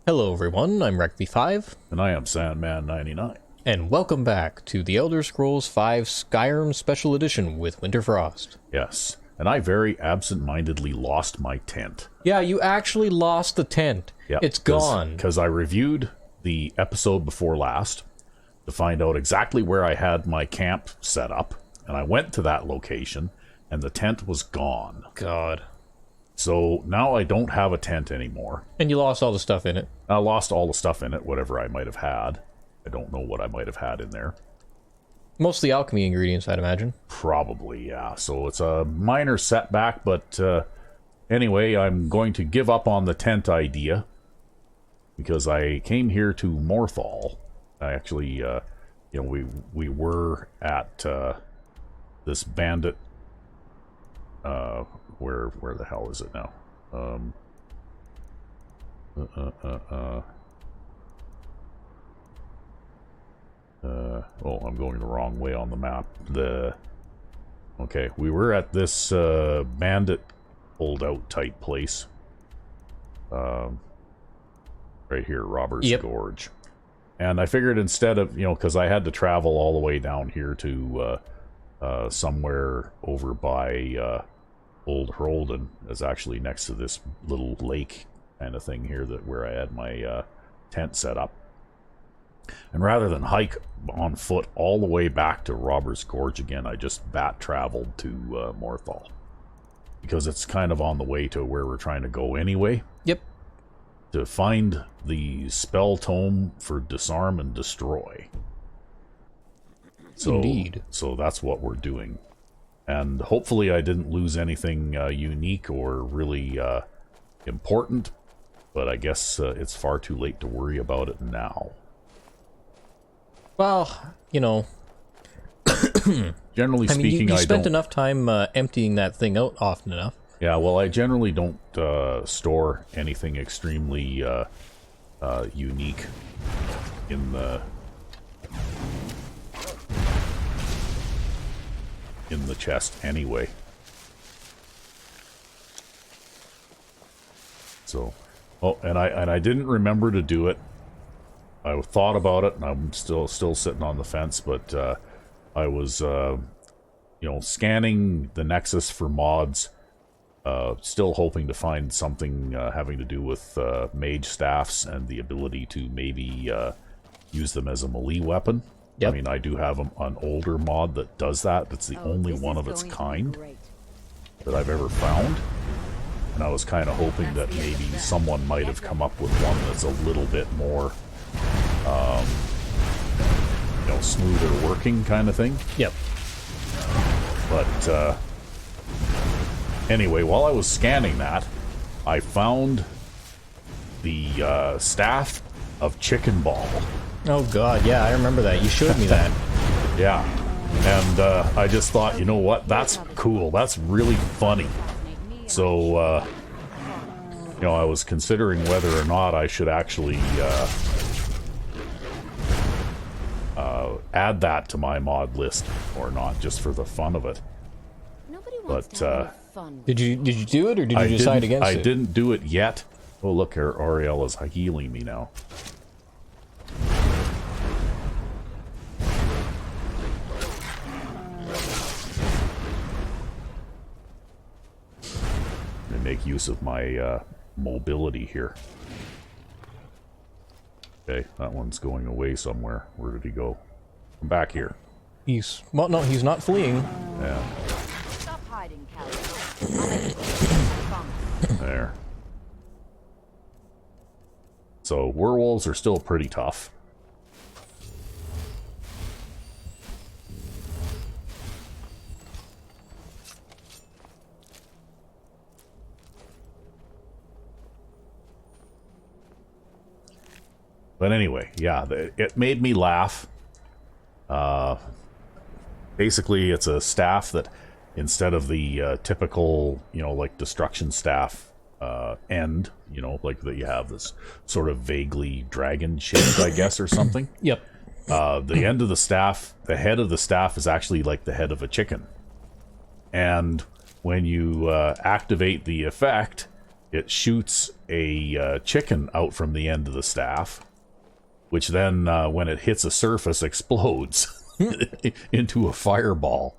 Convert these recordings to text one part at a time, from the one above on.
Hello everyone, I'm Ep56, And I am Sandman99. and welcome back to the Elder Scrolls V Skyrim Special Edition with Winterfrost. Yes, and I very absent-mindedly lost my tent. Yeah, you actually lost the tent. Yeah, it's gone. Because I reviewed the episode before last to find out exactly where I had my camp set up, and I went to that location, and the tent was gone. God. So now I don't have a tent anymore. And you lost all the stuff in it. I lost all the stuff in it, whatever I might have had. I don't know what I might have had in there. Mostly alchemy ingredients, I'd imagine. Probably, yeah. So it's a minor setback, but anyway, I'm going to give up on the tent idea because I came here to Morthal. I actually, we were at this bandit. Where the hell is it now? Oh, I'm going the wrong way on the map. Okay, we were at this bandit holdout type place. Right here, Robert's Gorge. And I figured instead of, because I had to travel all the way down here to somewhere over by Old Hroldan, is actually next to this little lake kind of thing here where I had my tent set up. And rather than hike on foot all the way back to Robert's Gorge again, I just bat traveled to Morthal. Because it's kind of on the way to where we're trying to go anyway. Yep. To find the spell tome for Disarm and Destroy. So, Indeed. So that's what we're doing. And hopefully I didn't lose anything unique or really important. But I guess it's far too late to worry about it now. Well, Generally speaking, you spent enough time emptying that thing out often enough. Yeah, well, I generally don't store anything extremely unique in the chest anyway. So, and I didn't remember to do it. I thought about it, and I'm still sitting on the fence, but I was scanning the Nexus for mods, still hoping to find something having to do with mage staffs and the ability to maybe use them as a melee weapon. Yep. I mean, I do have an older mod that does that. That's the only one of its kind that I've ever found. And I was kind of hoping that maybe someone might have come up with one that's a little bit more, smoother working kind of thing. Yep. But anyway, while I was scanning that, I found the staff of Chicken Ball. Oh god, yeah, I remember that. You showed me that. Yeah. And I just thought, you know what? That's cool. That's really funny. So, I was considering whether or not I should actually add that to my mod list or not, just for the fun of it. But Did you do it, or did you decide against it? I didn't do it yet. Oh, look, Ariel is healing me now. Make use of my mobility here. Okay, that one's going away somewhere. Where did he go? Come back here. Well, no, he's not fleeing. Yeah. Stop hiding, There. So werewolves are still pretty tough. But anyway, yeah, it made me laugh. Basically, it's a staff that, instead of the typical, like destruction staff end, like that you have this sort of vaguely dragon shaped, I guess, or something. Yep. The end of the staff, the head of the staff is actually like the head of a chicken. And when you activate the effect, it shoots a chicken out from the end of the staff, which then, when it hits a surface, explodes into a fireball.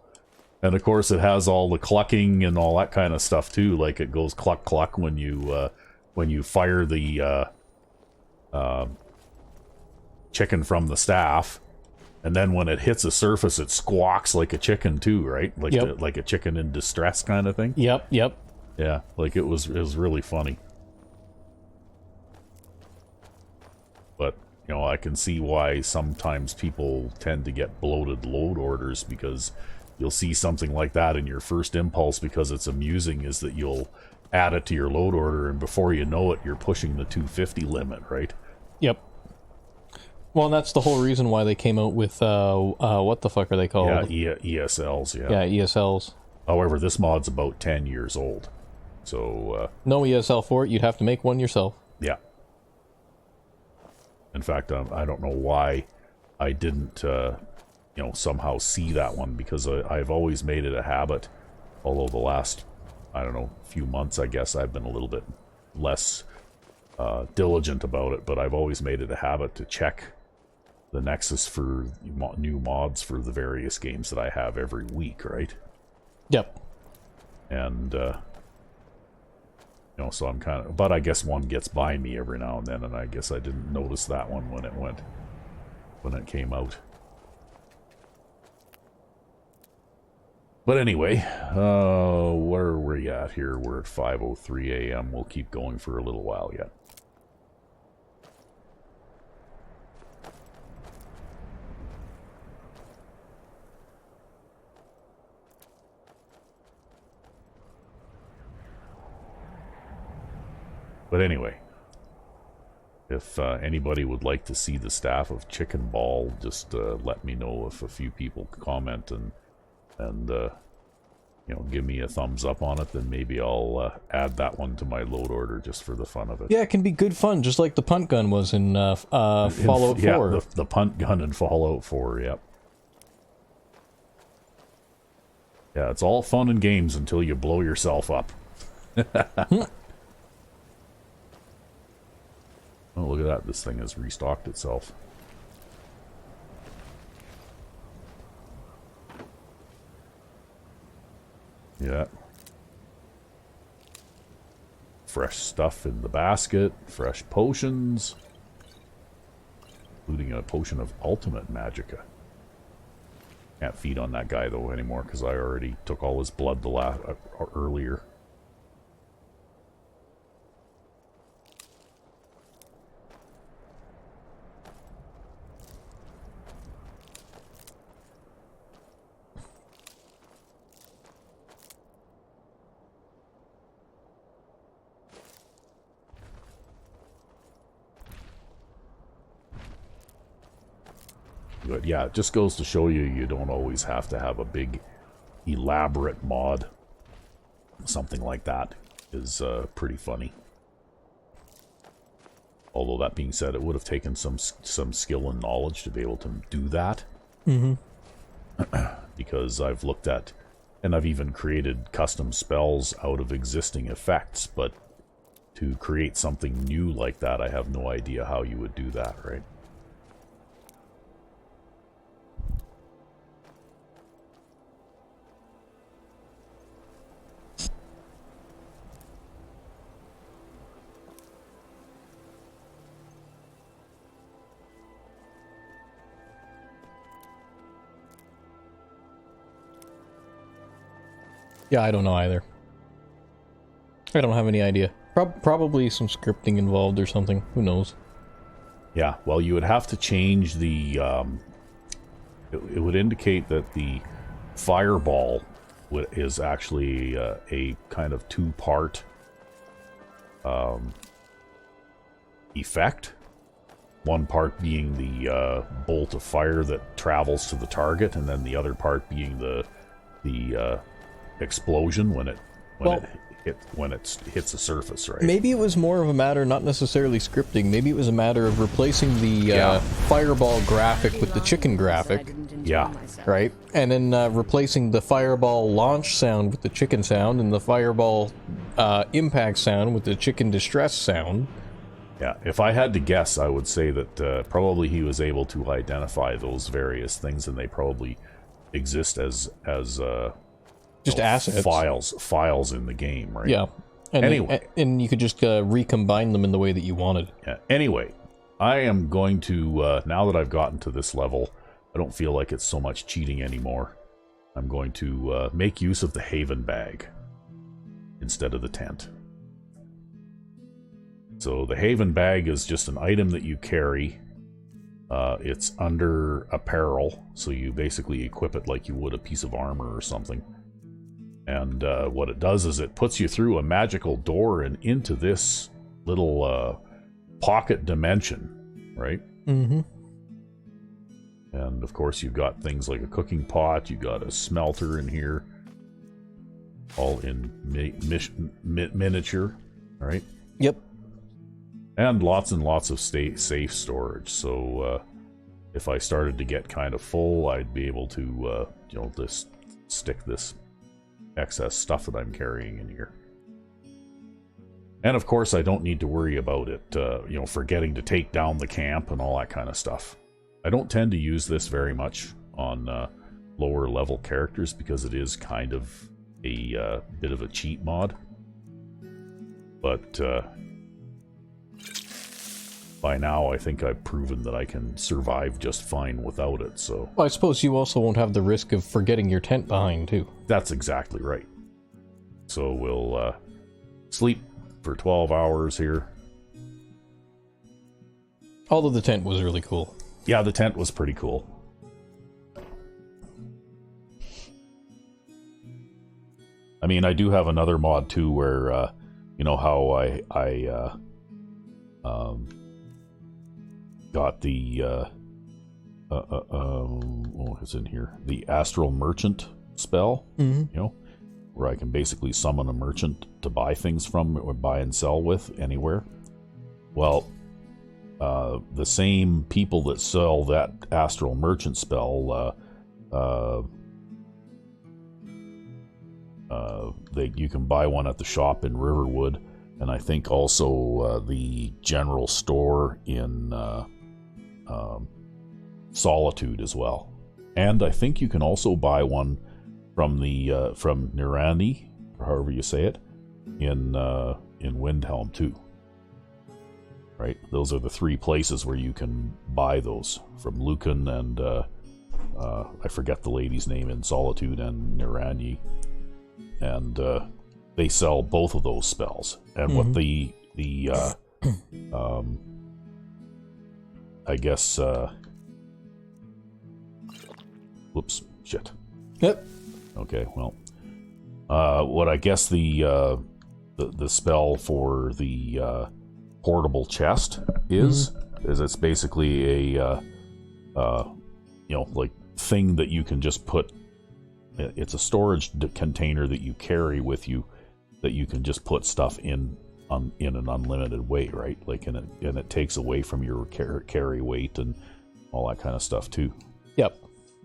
And of course, it has all the clucking and all that kind of stuff too. Like it goes cluck cluck when you fire the chicken from the staff, and then when it hits a surface, it squawks like a chicken too, right? Like like a chicken in distress kind of thing. Yep. Yeah, like it was really funny. But you know, I can see why sometimes people tend to get bloated load orders, because you'll see something like that and your first impulse, because it's amusing, is that you'll add it to your load order, and before you know it, you're pushing the 250 limit, right? Yep. Well, and that's the whole reason why they came out with, what the fuck are they called? Yeah, ESLs, yeah. Yeah, ESLs. However, this mod's about 10 years old, so... no ESL for it, you'd have to make one yourself. Yeah. In fact, I don't know why I didn't, you know, somehow see that one, because I've always made it a habit, although the last, I don't know, few months, I guess, I've been a little bit less diligent about it, but I've always made it a habit to check the Nexus for new mods for the various games that I have every week, right? Yep. And, you know, so I'm kind of, but I guess one gets by me every now and then, and I guess I didn't notice that one when it came out. But anyway, where are we at here? We're at 5:03 a.m. We'll keep going for a little while yet. But anyway, if anybody would like to see the staff of Chicken Ball, just let me know. If a few people comment and you know, give me a thumbs up on it, then maybe I'll add that one to my load order just for the fun of it. Yeah, it can be good fun, just like the punt gun was in Fallout 4. Yeah, the punt gun in Fallout 4, yep. Yeah, it's all fun and games until you blow yourself up. Oh, look at that. This thing has restocked itself. Yeah. Fresh stuff in the basket. Fresh potions. Including a potion of ultimate magicka. Can't feed on that guy, though, anymore, because I already took all his blood earlier. But yeah, it just goes to show you, you don't always have to have a big, elaborate mod. Something like that is pretty funny. Although that being said, it would have taken some skill and knowledge to be able to do that. Mm-hmm. Because I've looked at, and I've even created custom spells out of existing effects, but to create something new like that, I have no idea how you would do that, right? Yeah, I don't know either. I don't have any idea. Probably some scripting involved or something. Who knows? Yeah, well, you would have to change the... it would indicate that the fireball is actually a kind of two-part effect. One part being the bolt of fire that travels to the target, and then the other part being the explosion when it hits a surface, right? Maybe it was more of a matter, not necessarily scripting. Maybe it was a matter of replacing the fireball graphic with the chicken graphic. Yeah. Right? And then replacing the fireball launch sound with the chicken sound, and the fireball impact sound with the chicken distress sound. Yeah, if I had to guess, I would say that probably he was able to identify those various things, and they probably exist as just assets, files in the game, right? Yeah. And anyway, and you could just recombine them in the way that you wanted. Yeah. Anyway, I am going to now that I've gotten to this level, I don't feel like it's so much cheating anymore. I'm going to make use of the Haven bag instead of the tent. So the Haven bag is just an item that you carry. It's under apparel, so you basically equip it like you would a piece of armor or something. And what it does is it puts you through a magical door and into this little pocket dimension, right? Mm-hmm. And of course you've got things like a cooking pot, you've got a smelter in here, all in miniature, right? Yep. And lots of safe storage. So if I started to get kind of full, I'd be able to, just stick this excess stuff that I'm carrying in here. And of course, I don't need to worry about it, forgetting to take down the camp and all that kind of stuff. I don't tend to use this very much on lower level characters because it is kind of a bit of a cheat mod. But by now, I think I've proven that I can survive just fine without it, so... Well, I suppose you also won't have the risk of forgetting your tent behind, too. That's exactly right. So we'll sleep for 12 hours here. Although the tent was really cool. Yeah, the tent was pretty cool. I mean, I do have another mod, too, where, how I got the it's in here, the Astral Merchant spell, where I can basically summon a merchant to buy things from or buy and sell with anywhere. Well, the same people that sell that Astral Merchant spell, you can buy one at the shop in Riverwood, and I think also the general store in Solitude as well. And I think you can also buy one from the from Nirani, or however you say it, in Windhelm too. Right? Those are the three places where you can buy those, from Lucan and I forget the lady's name in Solitude and Nirani. And they sell both of those spells. And what the I guess whoops, shit. Yep. Okay, well, what I guess the spell for the portable chest is it's basically a like thing that you can just put. It's a storage container that you carry with you that you can just put stuff in an unlimited way, right? Like, and it takes away from your carry weight and all that kind of stuff too. Yep.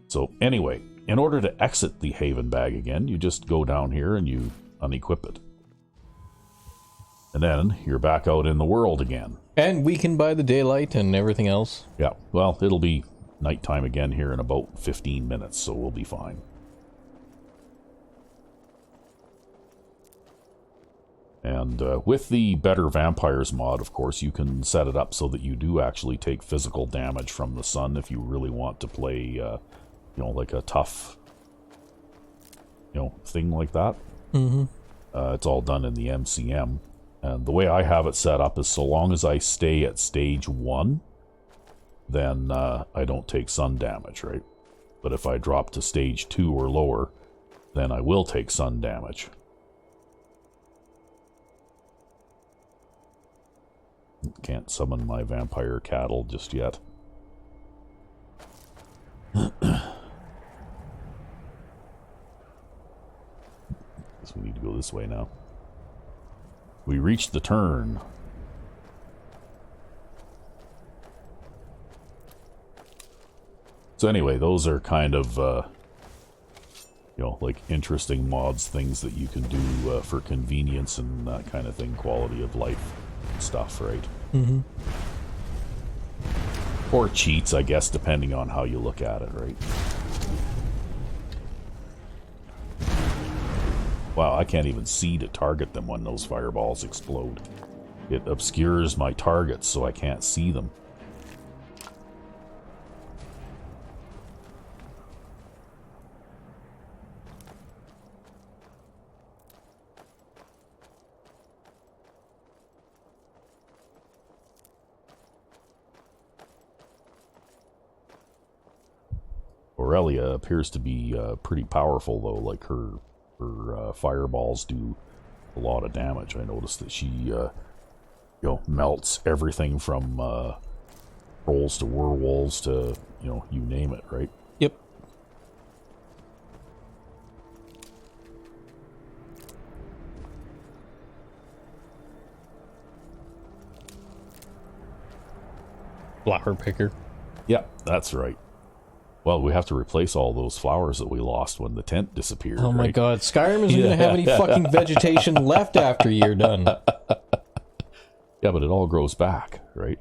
So anyway, in order to exit the Haven bag again, you just go down here and you unequip it. And then you're back out in the world again. And weakened by the daylight and everything else. Yeah, well, it'll be nighttime again here in about 15 minutes, so we'll be fine. And with the Better Vampires mod, of course, you can set it up so that you do actually take physical damage from the sun if you really want to play, like a tough, thing like that. Mm-hmm. It's all done in the MCM. And the way I have it set up is so long as I stay at stage 1, then I don't take sun damage, right? But if I drop to stage 2 or lower, then I will take sun damage. Can't summon my vampire cattle just yet. Guess we need to go this way now. We reached the turn. So anyway, those are kind of, like interesting mods, things that you can do for convenience and that kind of thing, quality of life stuff, right? Mm-hmm. Or cheats, I guess, depending on how you look at it, right? Wow, I can't even see to target them when those fireballs explode. It obscures my targets so I can't see them. Aurelia appears to be pretty powerful, though. Like her fireballs do a lot of damage. I noticed that she, melts everything from trolls to werewolves to, you name it, right? Yep. Flower picker. Yep, that's right. Well, we have to replace all those flowers that we lost when the tent disappeared. Oh my right? god, Skyrim isn't going to have any fucking vegetation left after you're done. Yeah, but it all grows back, right?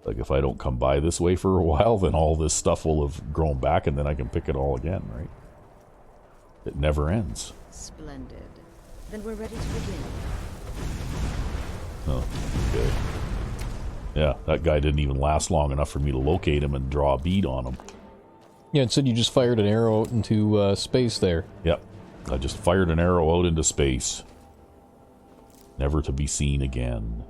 Like, if I don't come by this way for a while, then all this stuff will have grown back, and then I can pick it all again, right? It never ends. Splendid. Then we're ready to begin. Oh, okay. Yeah, that guy didn't even last long enough for me to locate him and draw a bead on him. Yeah, instead you just fired an arrow out into space there. Yep. I just fired an arrow out into space. Never to be seen again.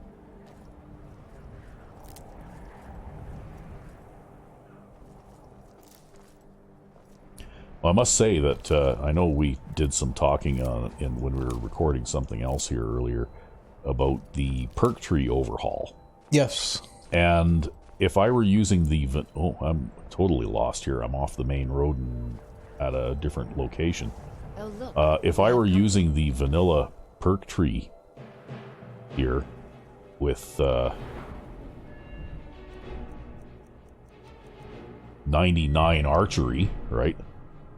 Well, I must say that I know we did some talking when we were recording something else here earlier about the perk tree overhaul. Yes. And if I were using the... Oh, I'm totally lost here. I'm off the main road and at a different location. Oh, look. If I were using the vanilla perk tree here with 99 archery, right?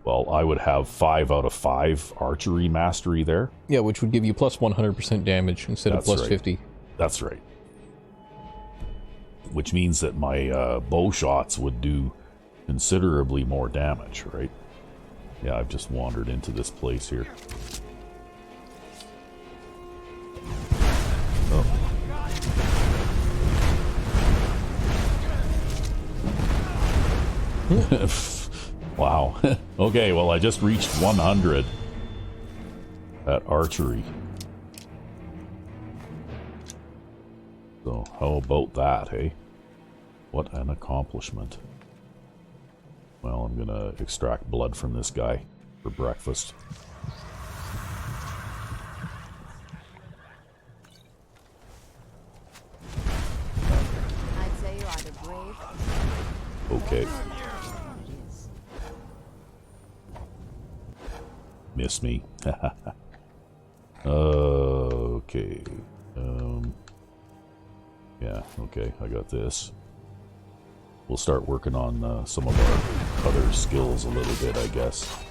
Well, I would have 5 out of 5 archery mastery there. Yeah, which would give you plus 100% damage instead of plus right. 50. That's right. Which means that my bow shots would do considerably more damage, right? Yeah, I've just wandered into this place here. Oh. Wow. Okay, well, I just reached 100 at archery. So, how about that, hey? What an accomplishment. Well, I'm gonna extract blood from this guy for breakfast. I'd say you are the brave. Okay. Miss me. Okay. Yeah, okay, I got this. We'll start working on some of our other skills a little bit, I guess.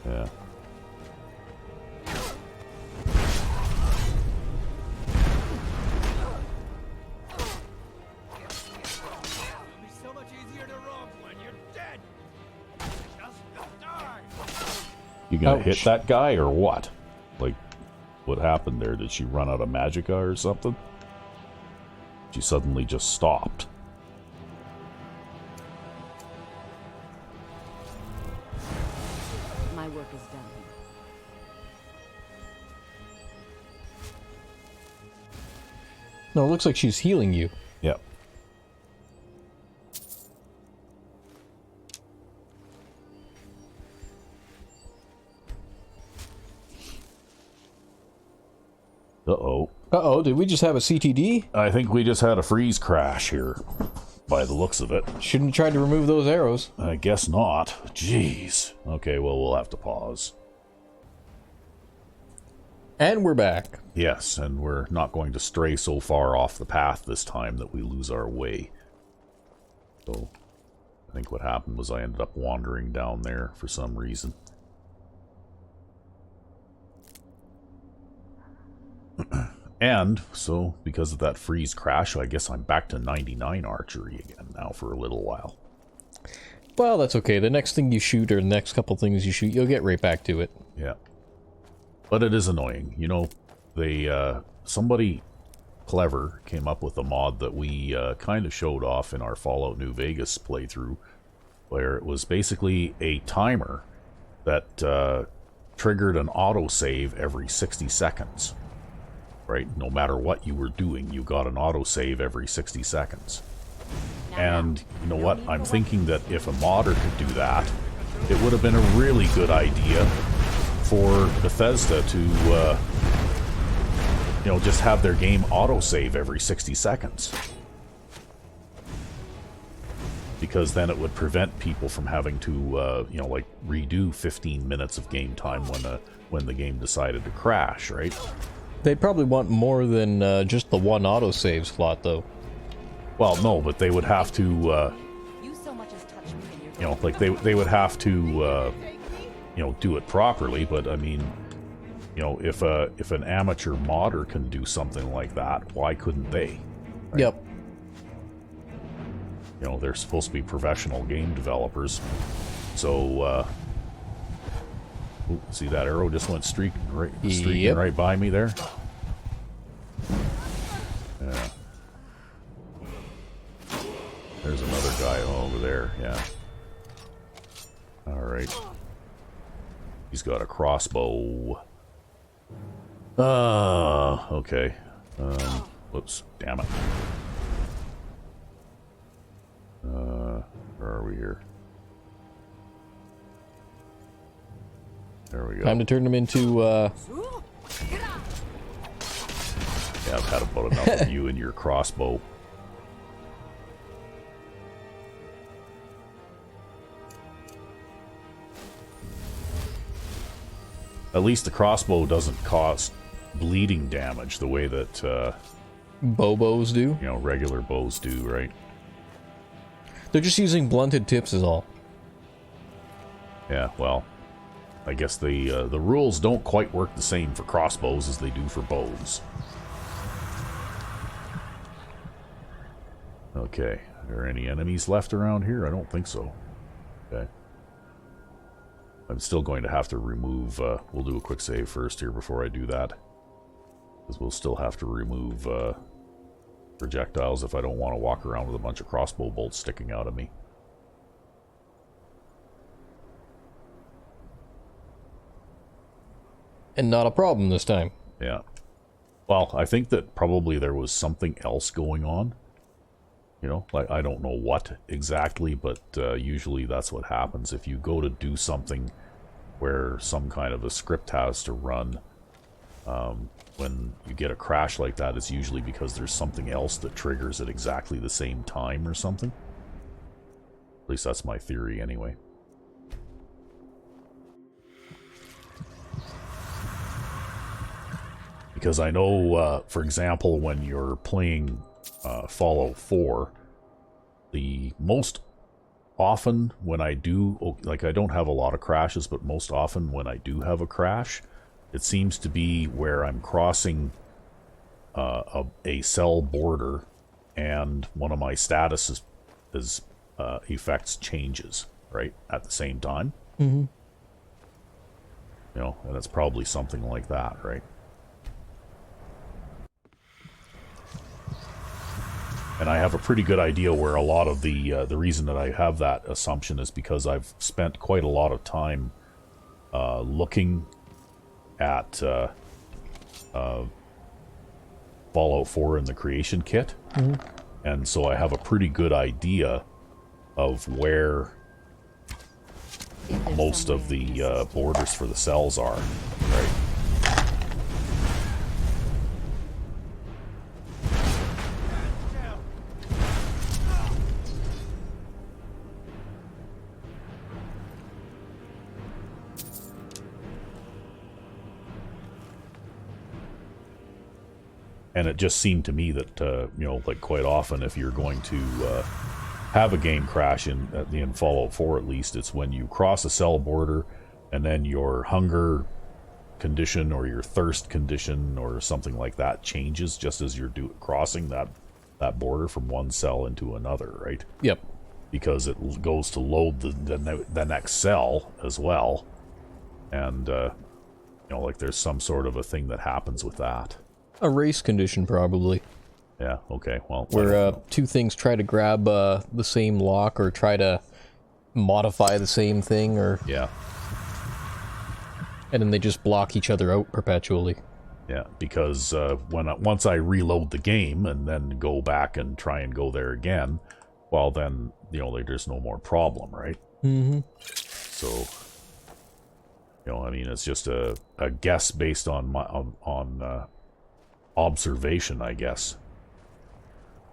Yeah. You gonna hit that guy or what? Like, what happened there? Did she run out of magicka or something? She suddenly just stopped. My work is done. No, it looks like she's healing you. Yep. Uh-oh. Uh-oh, did we just have a CTD? I think we just had a freeze crash here, by the looks of it. Shouldn't have tried to remove those arrows. I guess not. Jeez. Okay, well, we'll have to pause. And we're back. Yes, and we're not going to stray so far off the path this time that we lose our way. So, I think what happened was I ended up wandering down there for some reason. And so, because of that freeze crash, I guess I'm back to 99 archery again now for a little while. Well, that's okay. The next thing you shoot, or the next couple things you shoot, you'll get right back to it. Yeah. But it is annoying. You know, they, somebody clever came up with a mod that we kind of showed off in our Fallout New Vegas playthrough, where it was basically a timer that triggered an autosave every 60 seconds. Right? No matter what you were doing, you got an autosave every 60 seconds. And you know what? I'm thinking that if a modder could do that, it would have been a really good idea for Bethesda to, you know, just have their game autosave every 60 seconds. Because then it would prevent people from having to, you know, like, redo 15 minutes of game time when the game decided to crash, right? They'd probably want more than just the one autosave slot, though. Well, no, but they would have to, you know, like, they would have to, you know, do it properly, but, I mean, you know, if an amateur modder can do something like that, why couldn't they? Right? Yep. You know, they're supposed to be professional game developers, so, ooh, see that arrow just went streaking right by me there? Yeah. There's another guy over there, yeah. Alright. He's got a crossbow. Okay. Whoops, damn it. Where are we here? There we go. Time to turn them into, Yeah, I've had about enough of you and your crossbow. At least the crossbow doesn't cause bleeding damage the way that, Bobos do. you know, regular bows do, right? They're just using blunted tips is all. Yeah, well, I guess the rules don't quite work the same for crossbows as they do for bows. Okay, are there any enemies left around here? I don't think so. Okay. I'm still going to have to remove, we'll do a quick save first here before I do that. Because we'll still have to remove projectiles if I don't want to walk around with a bunch of crossbow bolts sticking out of me. And not a problem this time. Yeah. Well, I think that probably there was something else going on. You know, like, I don't know what exactly, but usually that's what happens. If you go to do something where some kind of a script has to run, when you get a crash like that, it's usually because there's something else that triggers at exactly the same time or something. At least that's my theory anyway. Because I know, for example, when you're playing Fallout 4, the most often when I do, like, I don't have a lot of crashes, but most often when I do have a crash, it seems to be where I'm crossing a cell border and one of my status effects changes, right, at the same time. Mm-hmm. You know, and it's probably something like that, right? And I have a pretty good idea where a lot of the reason that I have that assumption is because I've spent quite a lot of time looking at Fallout 4 in the creation kit. Mm-hmm. And so I have a pretty good idea of where most of the borders for the cells are, right? And it just seemed to me that, you know, like, quite often if you're going to have a game crash in Fallout 4 at least, it's when you cross a cell border and then your hunger condition or your thirst condition or something like that changes just as you're crossing that border from one cell into another, right? Yep. Because it goes to load the next cell as well. And, like there's some sort of a thing that happens with that. A race condition, probably. Yeah, okay, well... Where two things try to grab the same lock or try to modify the same thing, or... Yeah. And then they just block each other out perpetually. Yeah, because once I reload the game and then go back and try and go there again, well then, there's no more problem, right? Mm-hmm. So... I mean, it's just a guess based on observation, I guess.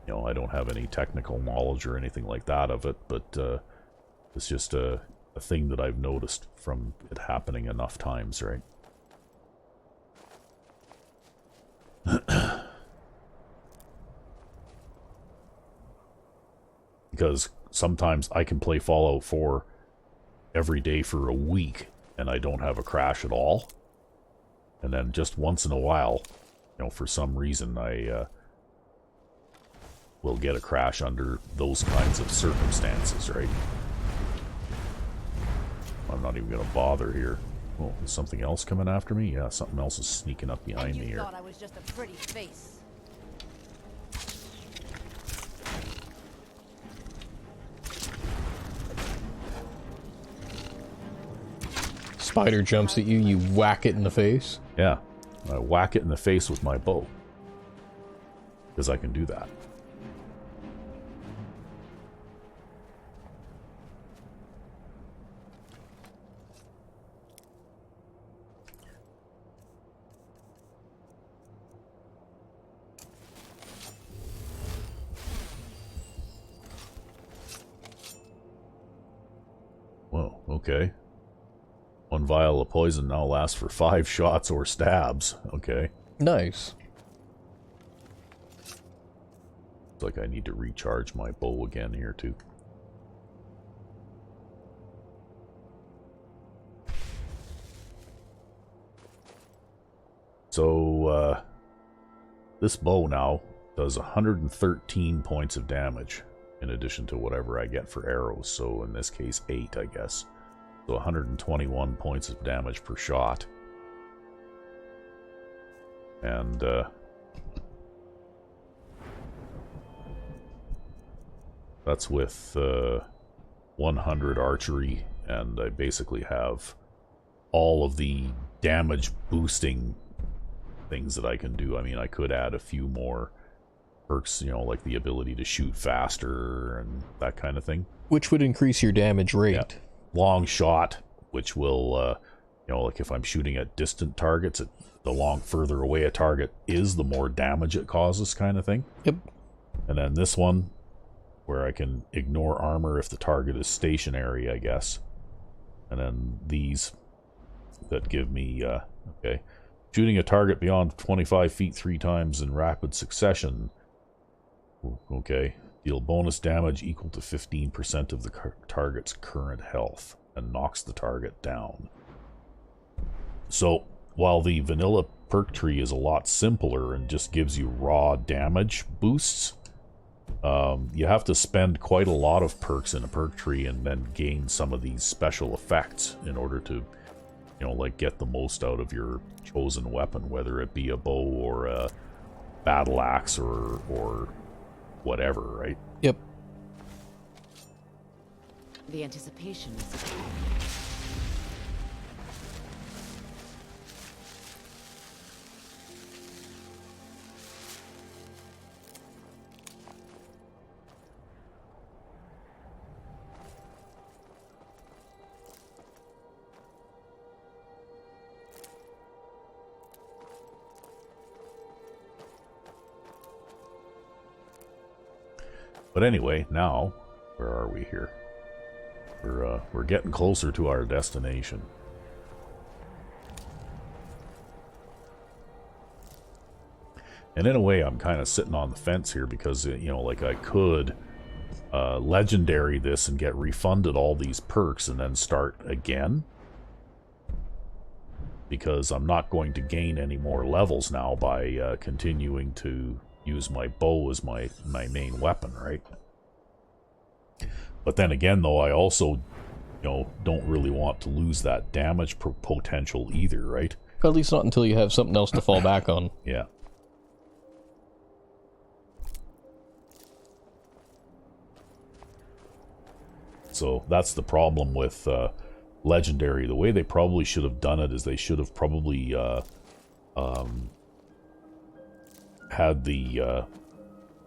I don't have any technical knowledge or anything like that of it, but it's just a thing that I've noticed from it happening enough times, right? Because sometimes I can play Fallout 4 every day for a week and I don't have a crash at all. And then just once in a while, for some reason, I will get a crash under those kinds of circumstances, right? I'm not even going to bother here. Oh, is something else coming after me? Yeah, something else is sneaking up behind me here. Thought I was just a pretty face. Spider jumps at you, you whack it in the face. Yeah, I whack it in the face with my bow. Because I can do that. Whoa, okay. One vial of poison now lasts for 5 shots or stabs. Okay. Nice. It's like I need to recharge my bow again here, too. So, this bow now does 113 points of damage, in addition to whatever I get for arrows. So, in this case, 8, I guess. So 121 points of damage per shot. And, that's with 100 archery, and I basically have all of the damage boosting things that I can do. I mean, I could add a few more perks, like the ability to shoot faster and that kind of thing. Which would increase your damage rate. Yeah. Long shot, which will, like if I'm shooting at distant targets, the further away a target is, the more damage it causes, kind of thing. Yep. And then this one, where I can ignore armor if the target is stationary, I guess. And then these that give me, okay, shooting a target beyond 25 feet 3 times in rapid succession. Okay. Deal bonus damage equal to 15% of the target's current health and knocks the target down. So, while the vanilla perk tree is a lot simpler and just gives you raw damage boosts, you have to spend quite a lot of perks in a perk tree and then gain some of these special effects in order to, like get the most out of your chosen weapon, whether it be a bow or a battle axe or whatever, right? Yep. The anticipation is But anyway, now, where are we here? We're getting closer to our destination. And in a way, I'm kind of sitting on the fence here because, like I could legendary this and get refunded all these perks and then start again. Because I'm not going to gain any more levels now by continuing to use my bow as my main weapon, right? But then again, though, I also, don't really want to lose that damage potential either, right? At least not until you have something else to fall back on. Yeah. So that's the problem with legendary. The way they probably should have done it is they should have probably had the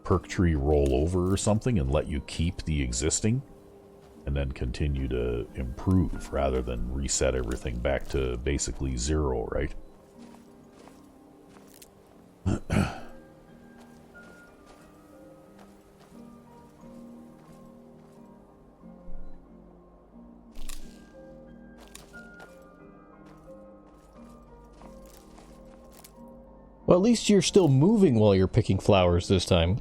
perk tree roll over or something and let you keep the existing and then continue to improve rather than reset everything back to basically 0, right? Well, at least you're still moving while you're picking flowers this time.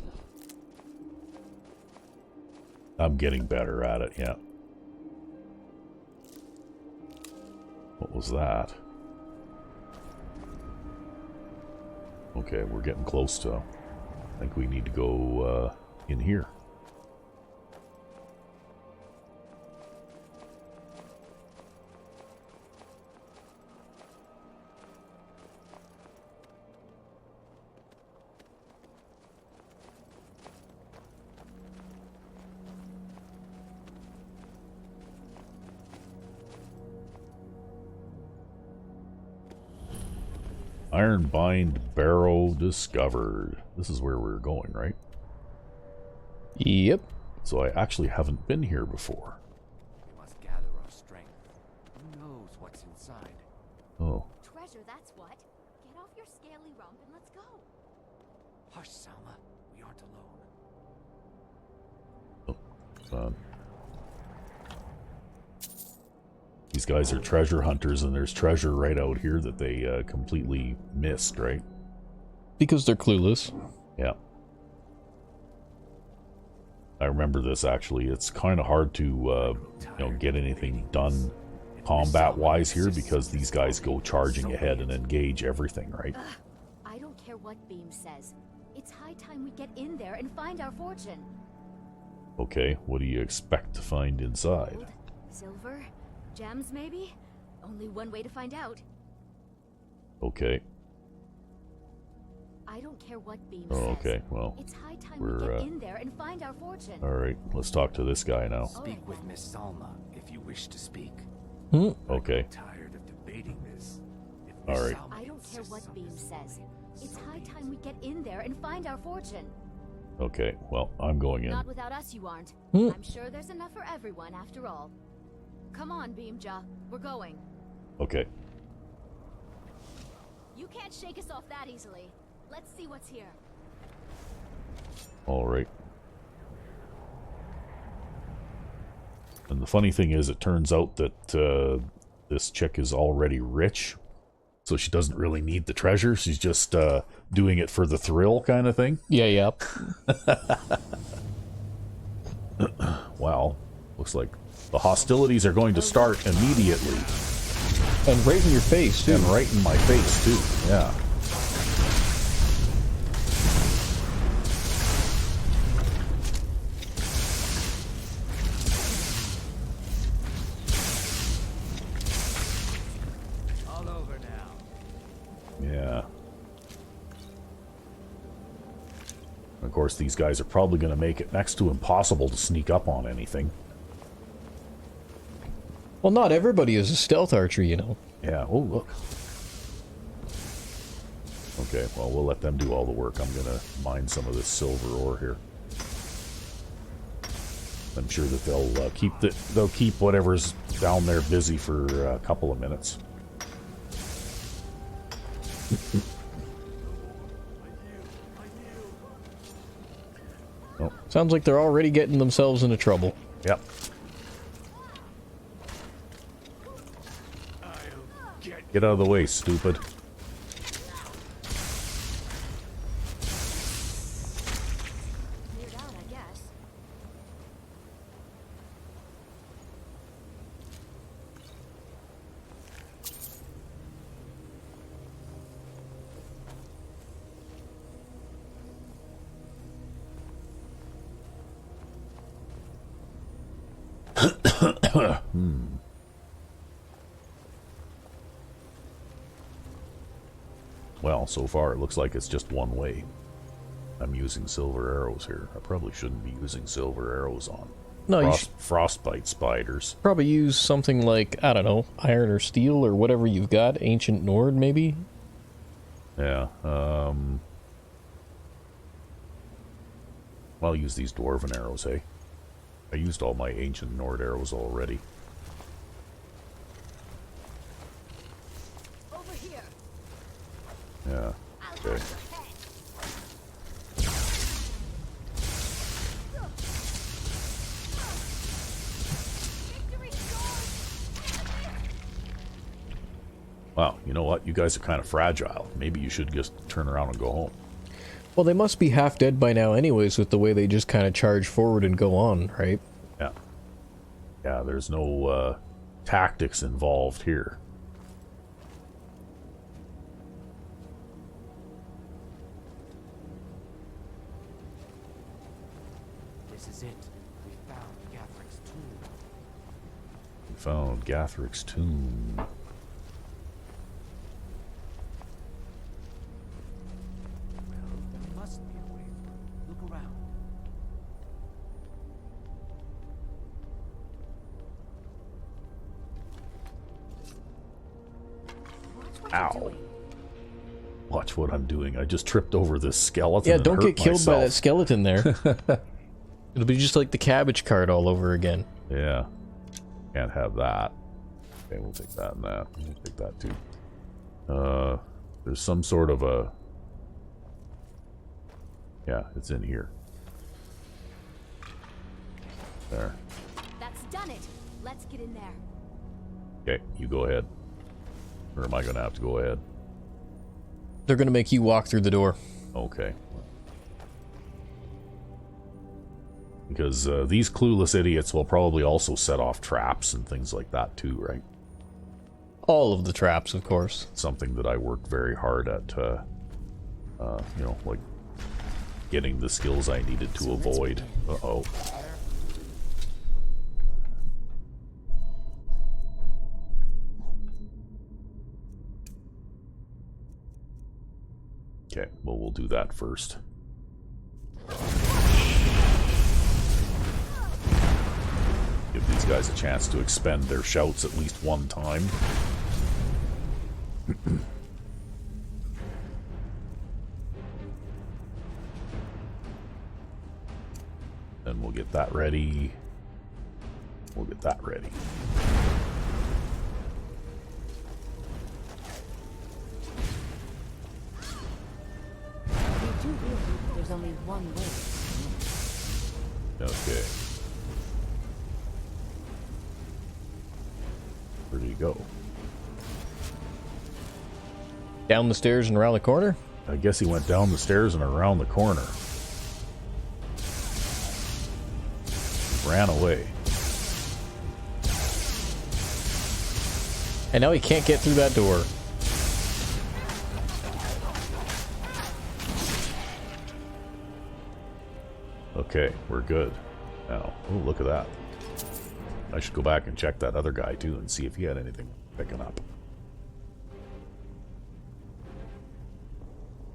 I'm getting better at it, yeah. What was that? Okay, we're getting close to... I think we need to go in here. Iron Bind Barrow discovered. This is where we're going, right? Yep. So I actually haven't been here before. We must gather our strength. Who knows what's inside? Oh. Treasure, that's what. Get off your scaly rump and let's go. Hush, Salma. We aren't alone. Oh, these guys are treasure hunters, and there's treasure right out here that they completely missed, right? Because they're clueless. Yeah. I remember this, actually. It's kind of hard to, get anything done combat-wise here because these guys go charging ahead and engage everything, right? I don't care what Beam says. It's high time we get in there and find our fortune. Okay, what do you expect to find inside? Gold, silver, gems maybe? Only one way to find out. Okay. I don't care what Beam Oh, says. okay, well, It's high time we're, we get in there and find our fortune. Alright, let's talk to this guy now. Speak with Miss Salma if you wish to speak. Okay. I'm tired of debating this. If Miss All right. Salma I don't care insists what on Beam this, says. It's so high be it. time we get in there and find our fortune. Okay, well, I'm going in. Not without us, you aren't. Hmm. I'm sure there's enough for everyone after all. Come on, Beamja. We're going. Okay. You can't shake us off that easily. Let's see what's here. Alright. And the funny thing is, it turns out that this chick is already rich, so she doesn't really need the treasure. She's just doing it for the thrill kind of thing. Yeah, yep. Wow. Looks like the hostilities are going to start immediately. And right in your face, too. And right in my face, too. Yeah. All over now. Yeah. Of course, these guys are probably going to make it next to impossible to sneak up on anything. Well, not everybody is a stealth archer, you know. Yeah, oh, look. Okay, well, we'll let them do all the work. I'm going to mine some of this silver ore here. I'm sure that they'll keep whatever's down there busy for a couple of minutes. Oh, Sounds like they're already getting themselves into trouble. yep. Get out of the way, stupid. Cleared out, I guess. Well, so far it looks like it's just one way. I'm using silver arrows here. I probably shouldn't be using silver arrows on No, you frostbite spiders. probably use something like, I don't know, iron or steel or whatever you've got. Ancient Nord, maybe? Yeah, I'll use these dwarven arrows, hey? I used all my ancient Nord arrows already. Over here. Yeah, okay. Wow, you know what? You guys are kind of fragile. Maybe you should just turn around and go home. Well, they must be half dead by now anyways with the way they just kind of charge forward and go on, right? Yeah. Yeah, there's no tactics involved here. This is it. We found Gathric's tomb. We found Gathric's tomb. There must be a way through. Look around. Watch what Ow. you're doing. Watch what I'm doing. I just tripped over this skeleton. Yeah, and don't hurt get killed by that myself. skeleton there. It'll be just like the cabbage cart all over again. Yeah. Can't have that. Okay, we'll take that and that. We'll take that too. There's some sort of a... Yeah, it's in here. There. That's done it. Let's get in there. Okay, you go ahead. Or am I going to have to go ahead? They're gonna make you walk through the door. Okay. Because these clueless idiots will probably also set off traps and things like that too, right? All of the traps, of course. Something that I worked very hard at, you know, like getting the skills I needed to avoid. Uh-oh. Okay, well, we'll do that first. Give these guys a chance to expend their shouts at least one time. Then we'll get that ready. We'll get that ready. They do realize there's only one way. Okay. Where did he go? Down the stairs and around the corner? I guess he went down the stairs and around the corner. Ran away. And now he can't get through that door. Okay, we're good. Now, oh, look at that. I should go back and check that other guy too and see if he had anything picking up.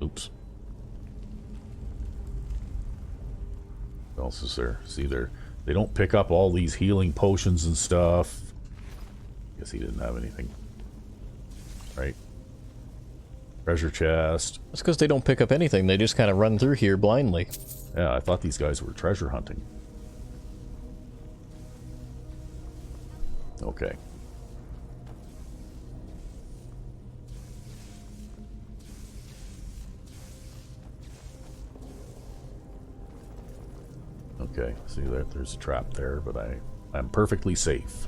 Oops. What else is there? See, they don't pick up all these healing potions and stuff. Guess he didn't have anything. Right? Treasure chest. That's because they don't pick up anything. They just kind of run through here blindly. Yeah, I thought these guys were treasure hunting. Okay. Okay, see that there's a trap there, but I'm perfectly safe.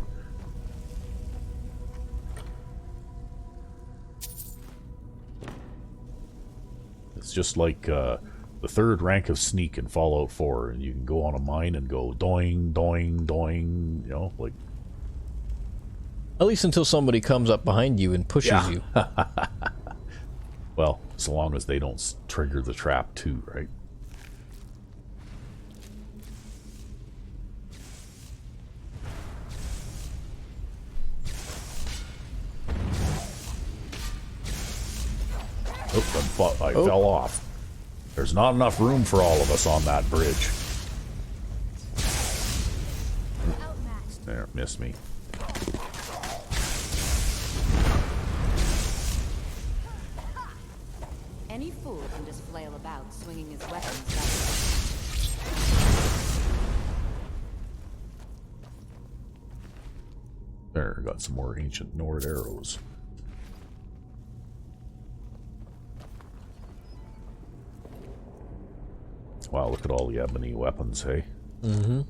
It's just like the third rank of sneak in Fallout 4, and you can go on a mine and go doing, doing, doing, you know, like... At least until somebody comes up behind you and pushes you. Well, so long as they don't trigger the trap too, right? Oh, I fell off. There's not enough room for all of us on that bridge. Outmatched. There, missed me. Any fool can just flail about, swinging his weapons back. There, got some more ancient Nord arrows. Wow, look at all the ebony weapons, hey? Mm-hmm.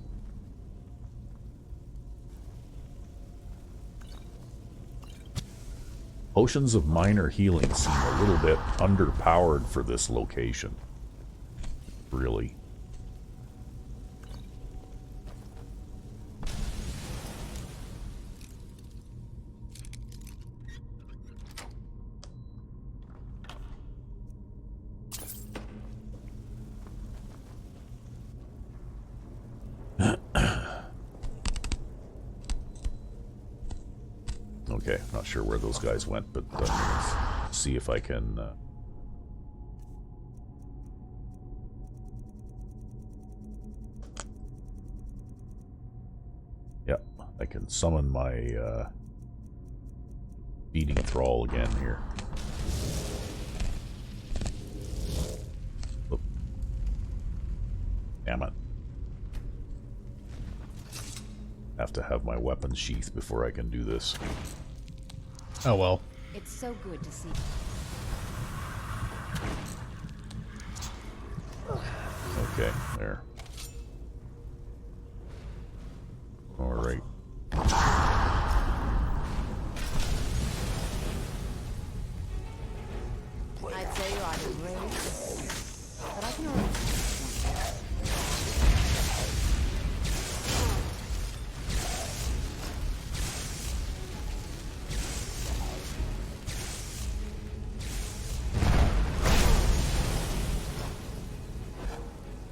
Potions of minor healing seem a little bit underpowered for this location. Really. Okay, not sure where those guys went, but let's see if I can... Yeah, I can summon my feeding thrall again here. Oop. Damn it. Have to have my weapon sheath before I can do this. Oh well. It's so good to see. Okay, there. Alright. I'd say you're either brave, but I can already.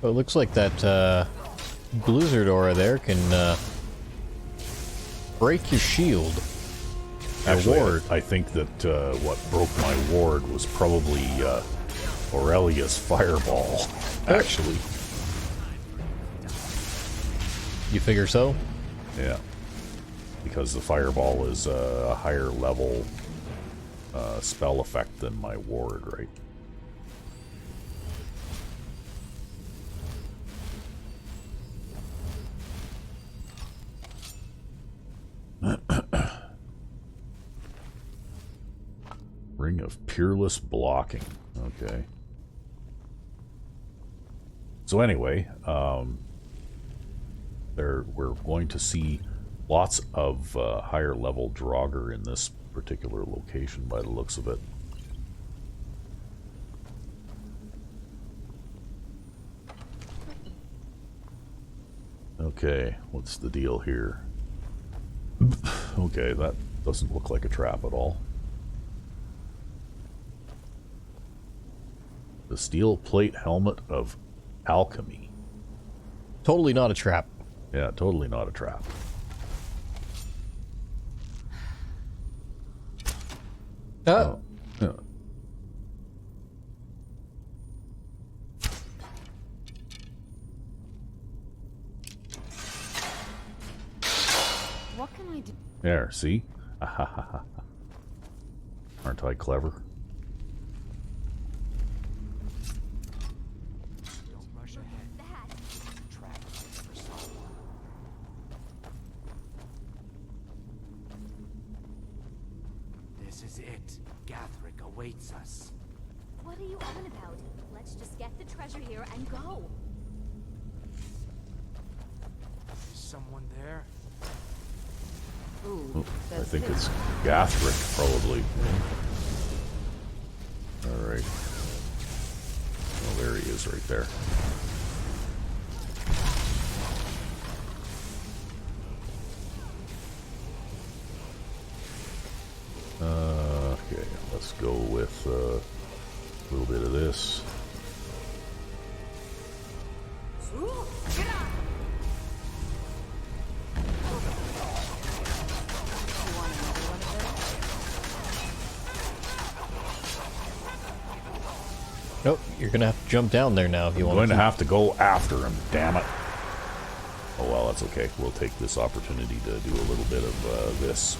Well, it looks like that blizzard aura there can break your shield. Actually, ward. I think that what broke my ward was probably Aurelia's fireball, actually. You figure so? Yeah. Because the fireball is a higher level spell effect than my ward, right? Ring of Peerless Blocking. Okay. So anyway, we're going to see lots of higher level Draugr in this particular location by the looks of it. Okay, what's the deal here? Okay, that doesn't look like a trap at all. The steel plate helmet of alchemy. Totally not a trap. Yeah, totally not a trap. Oh, yeah. What can I do? There, see? Aren't I clever? Don't rush ahead. That. Trap waits for someone. This is it. Gathric awaits us. What are you on about? Let's just get the treasure here and go. Is someone there? Ooh, I that's think it. it's Gathric, probably. Alright. Oh, there he is right there. Okay, let's go with a little bit of this. You want another one of those? Oh, you're gonna have to jump down there now if you I'm want going to have to go after him, damn it. Oh well, that's okay. We'll take this opportunity to do a little bit of this.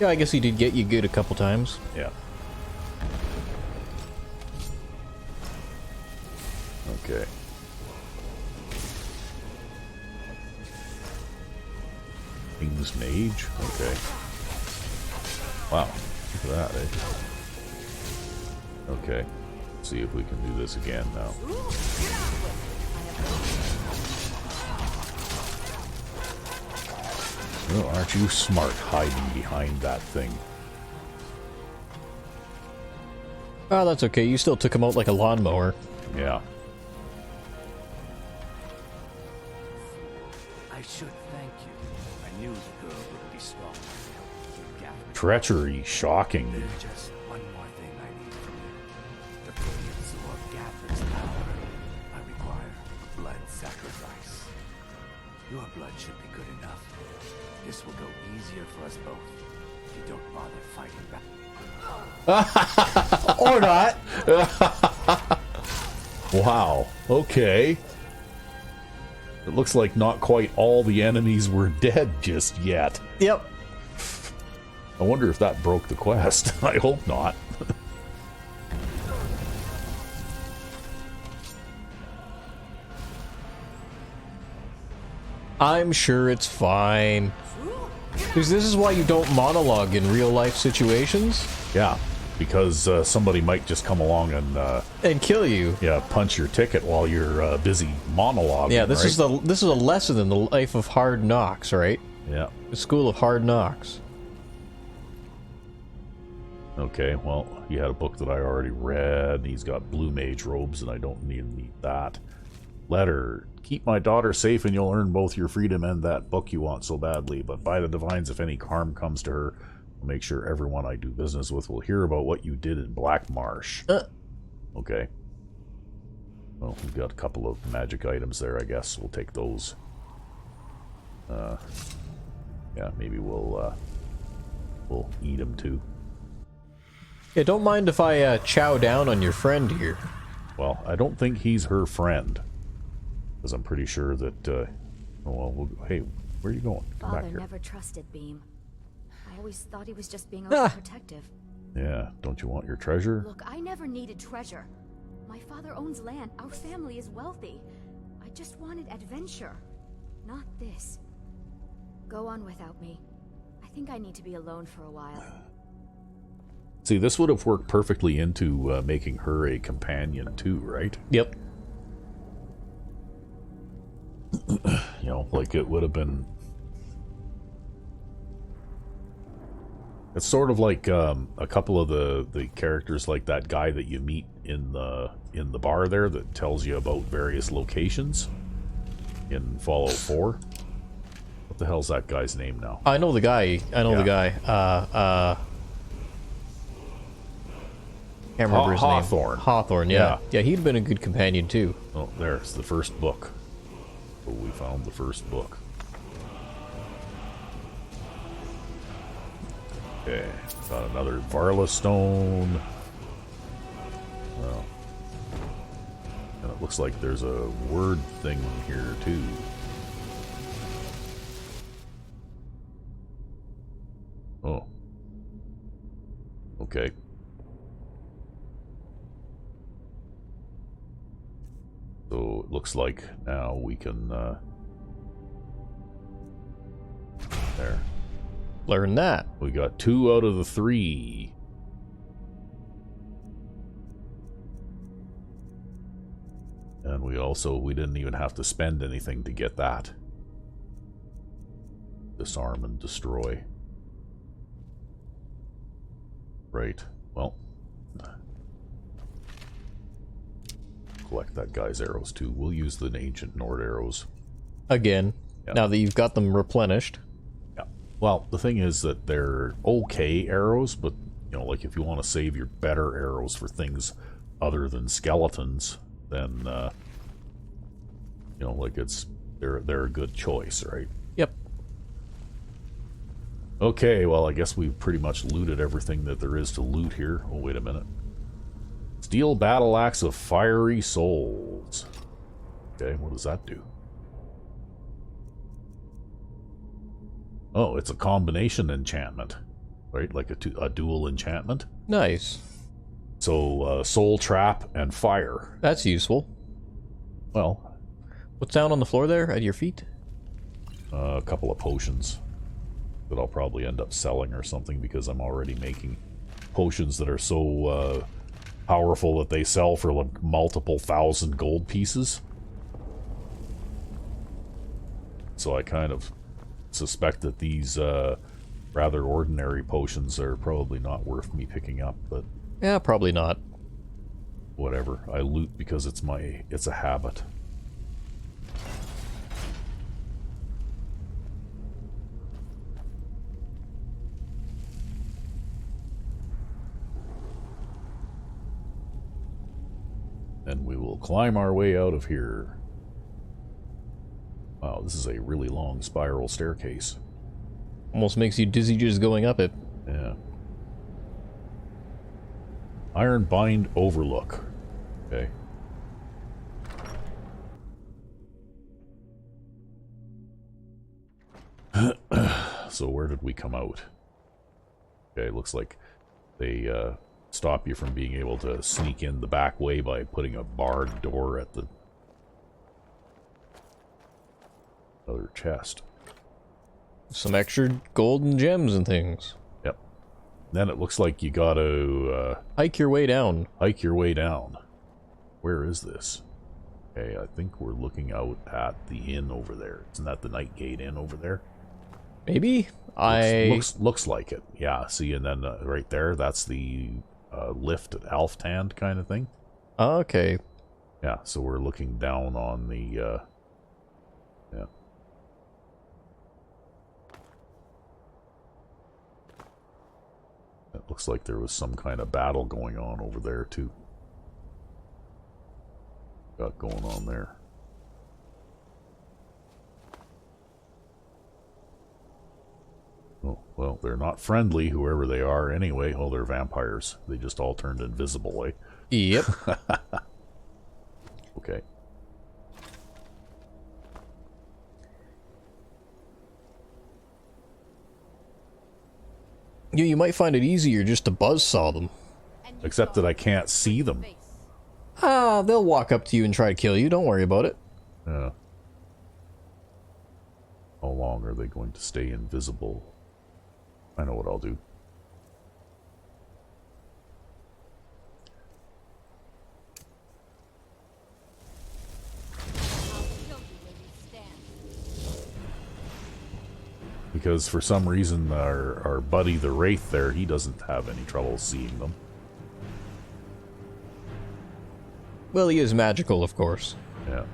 Yeah, I guess he did get you good a couple times. Yeah. Okay. King's Mage? Okay. Wow. Look at that, eh? Okay. Let's see if we can do this again now. Oh, aren't you smart hiding behind that thing? Oh, that's okay. You still took him out like a lawnmower. Yeah. I should thank you. I knew the girl would be strong. Treachery, shocking. There's just one more thing I need from you. To fully absorb Gather's power, I require blood sacrifice. Your blood should be good enough. This will go easier for us both if you don't bother fighting back. Or not. Wow. Okay. It looks like not quite all the enemies were dead just yet. Yep. I wonder if that broke the quest. I hope not. I'm sure it's fine. Because this is why you don't monologue in real life situations. Yeah, because somebody might just come along And kill you. and punch your ticket while you're busy monologuing. Yeah, this right? is a lesson in the life of hard knocks, right? Yeah. The school of hard knocks. Okay, well, he had a book that I already read. He's got blue mage robes, and I don't need that. Letter. Keep my daughter safe, and you'll earn both your freedom and that book you want so badly. But by the divines, if any harm comes to her, I'll make sure everyone I do business with will hear about what you did in Black Marsh. Okay. Well, we've got a couple of magic items there, I guess. We'll take those. Yeah, maybe we'll eat them too. Yeah, don't mind if I chow down on your friend here. Well, I don't think he's her friend. Because I'm pretty sure that, oh, well, hey, where are you going? Come back Father here. never trusted Beam. I always thought he was just being overprotective. Yeah, don't you want your treasure? Look, I never needed treasure. My father owns land. Our family is wealthy. I just wanted adventure. Not this. Go on without me. I think I need to be alone for a while. See, this would have worked perfectly into making her a companion too, right? Yep. You know, like it would have been... It's sort of like a couple of the characters, like that guy that you meet in the bar there that tells you about various locations in Fallout 4. What the hell's that guy's name now? I know the guy. The guy. Can't remember his Hawthorne. name. Hawthorne, yeah. Yeah, he'd been a good companion too. Oh, there's the first book. Oh, we found the first book. Okay, got another Varla stone. Well, and it looks like there's a word thing here too. Oh. Okay. So it looks like now we can, there. Learn that. We got 2 out of the 3. And we didn't even have to spend anything to get that. Disarm and destroy. Right. Well. Collect that guy's arrows too. We'll use the ancient Nord arrows. Again, Yeah. now that you've got them replenished. Yeah. Well, the thing is that they're okay arrows, but you know, like if you want to save your better arrows for things other than skeletons, then you know, like they're a good choice, right? Yep. Okay, well, I guess we've pretty much looted everything that there is to loot here. Oh, wait a minute. Steel battle axe of fiery souls. Okay, what does that do? Oh, it's a combination enchantment. Right, like a dual enchantment. Nice. So, soul trap and fire. That's useful. Well, What's down on the floor there at your feet? a couple of potions that I'll probably end up selling or something because I'm already making potions that are so powerful that they sell for like multiple thousand gold pieces. So I kind of suspect that these rather ordinary potions are probably not worth me picking up, but Yeah, probably not. whatever. I loot because it's a habit. And we will climb our way out of here. Wow, this is a really long spiral staircase. Almost makes you dizzy just going up it. Yeah. Iron Bind Overlook. Okay. So where did we come out? Okay, looks like they stop you from being able to sneak in the back way by putting a barred door at the other chest. Some extra gold and gems and things. Yep. Then it looks like you gotta Hike your way down. hike your way down. Where is this? Okay, I think we're looking out at the inn over there. Isn't that the Night Gate Inn over there? Maybe? Looks like it. Yeah, see, and then right there, that's the lift at Alftand kind of thing. Okay. Yeah, so we're looking down on the, yeah. It looks like there was some kind of battle going on over there, too. Got going on there. Oh, well, they're not friendly, whoever they are, anyway. Oh, they're vampires. They just all turned invisible, eh? Yep. Okay. You might find it easier just to buzzsaw them. Except that I can't see them. Ah, they'll walk up to you and try to kill you. Don't worry about it. Yeah. How long are they going to stay invisible? I know what I'll do. Because for some reason our buddy the Wraith there, he doesn't have any trouble seeing them. Well, he is magical, of course. Yeah.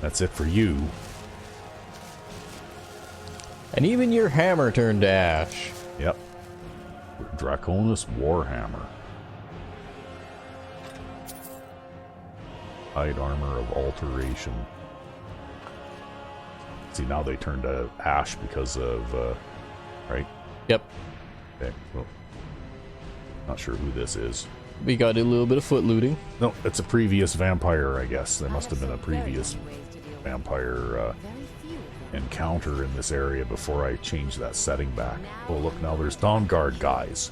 That's it for you. And even your hammer turned to ash. Yep. Draconis Warhammer. Hide armor of alteration. See, now they turn to ash because of, right? Yep. Okay, well, not sure who this is. We got a little bit of foot looting. No, it's a previous vampire, I guess. There must have been a previous vampire encounter in this area before I changed that setting back. Oh, look, now there's Dawnguard guys.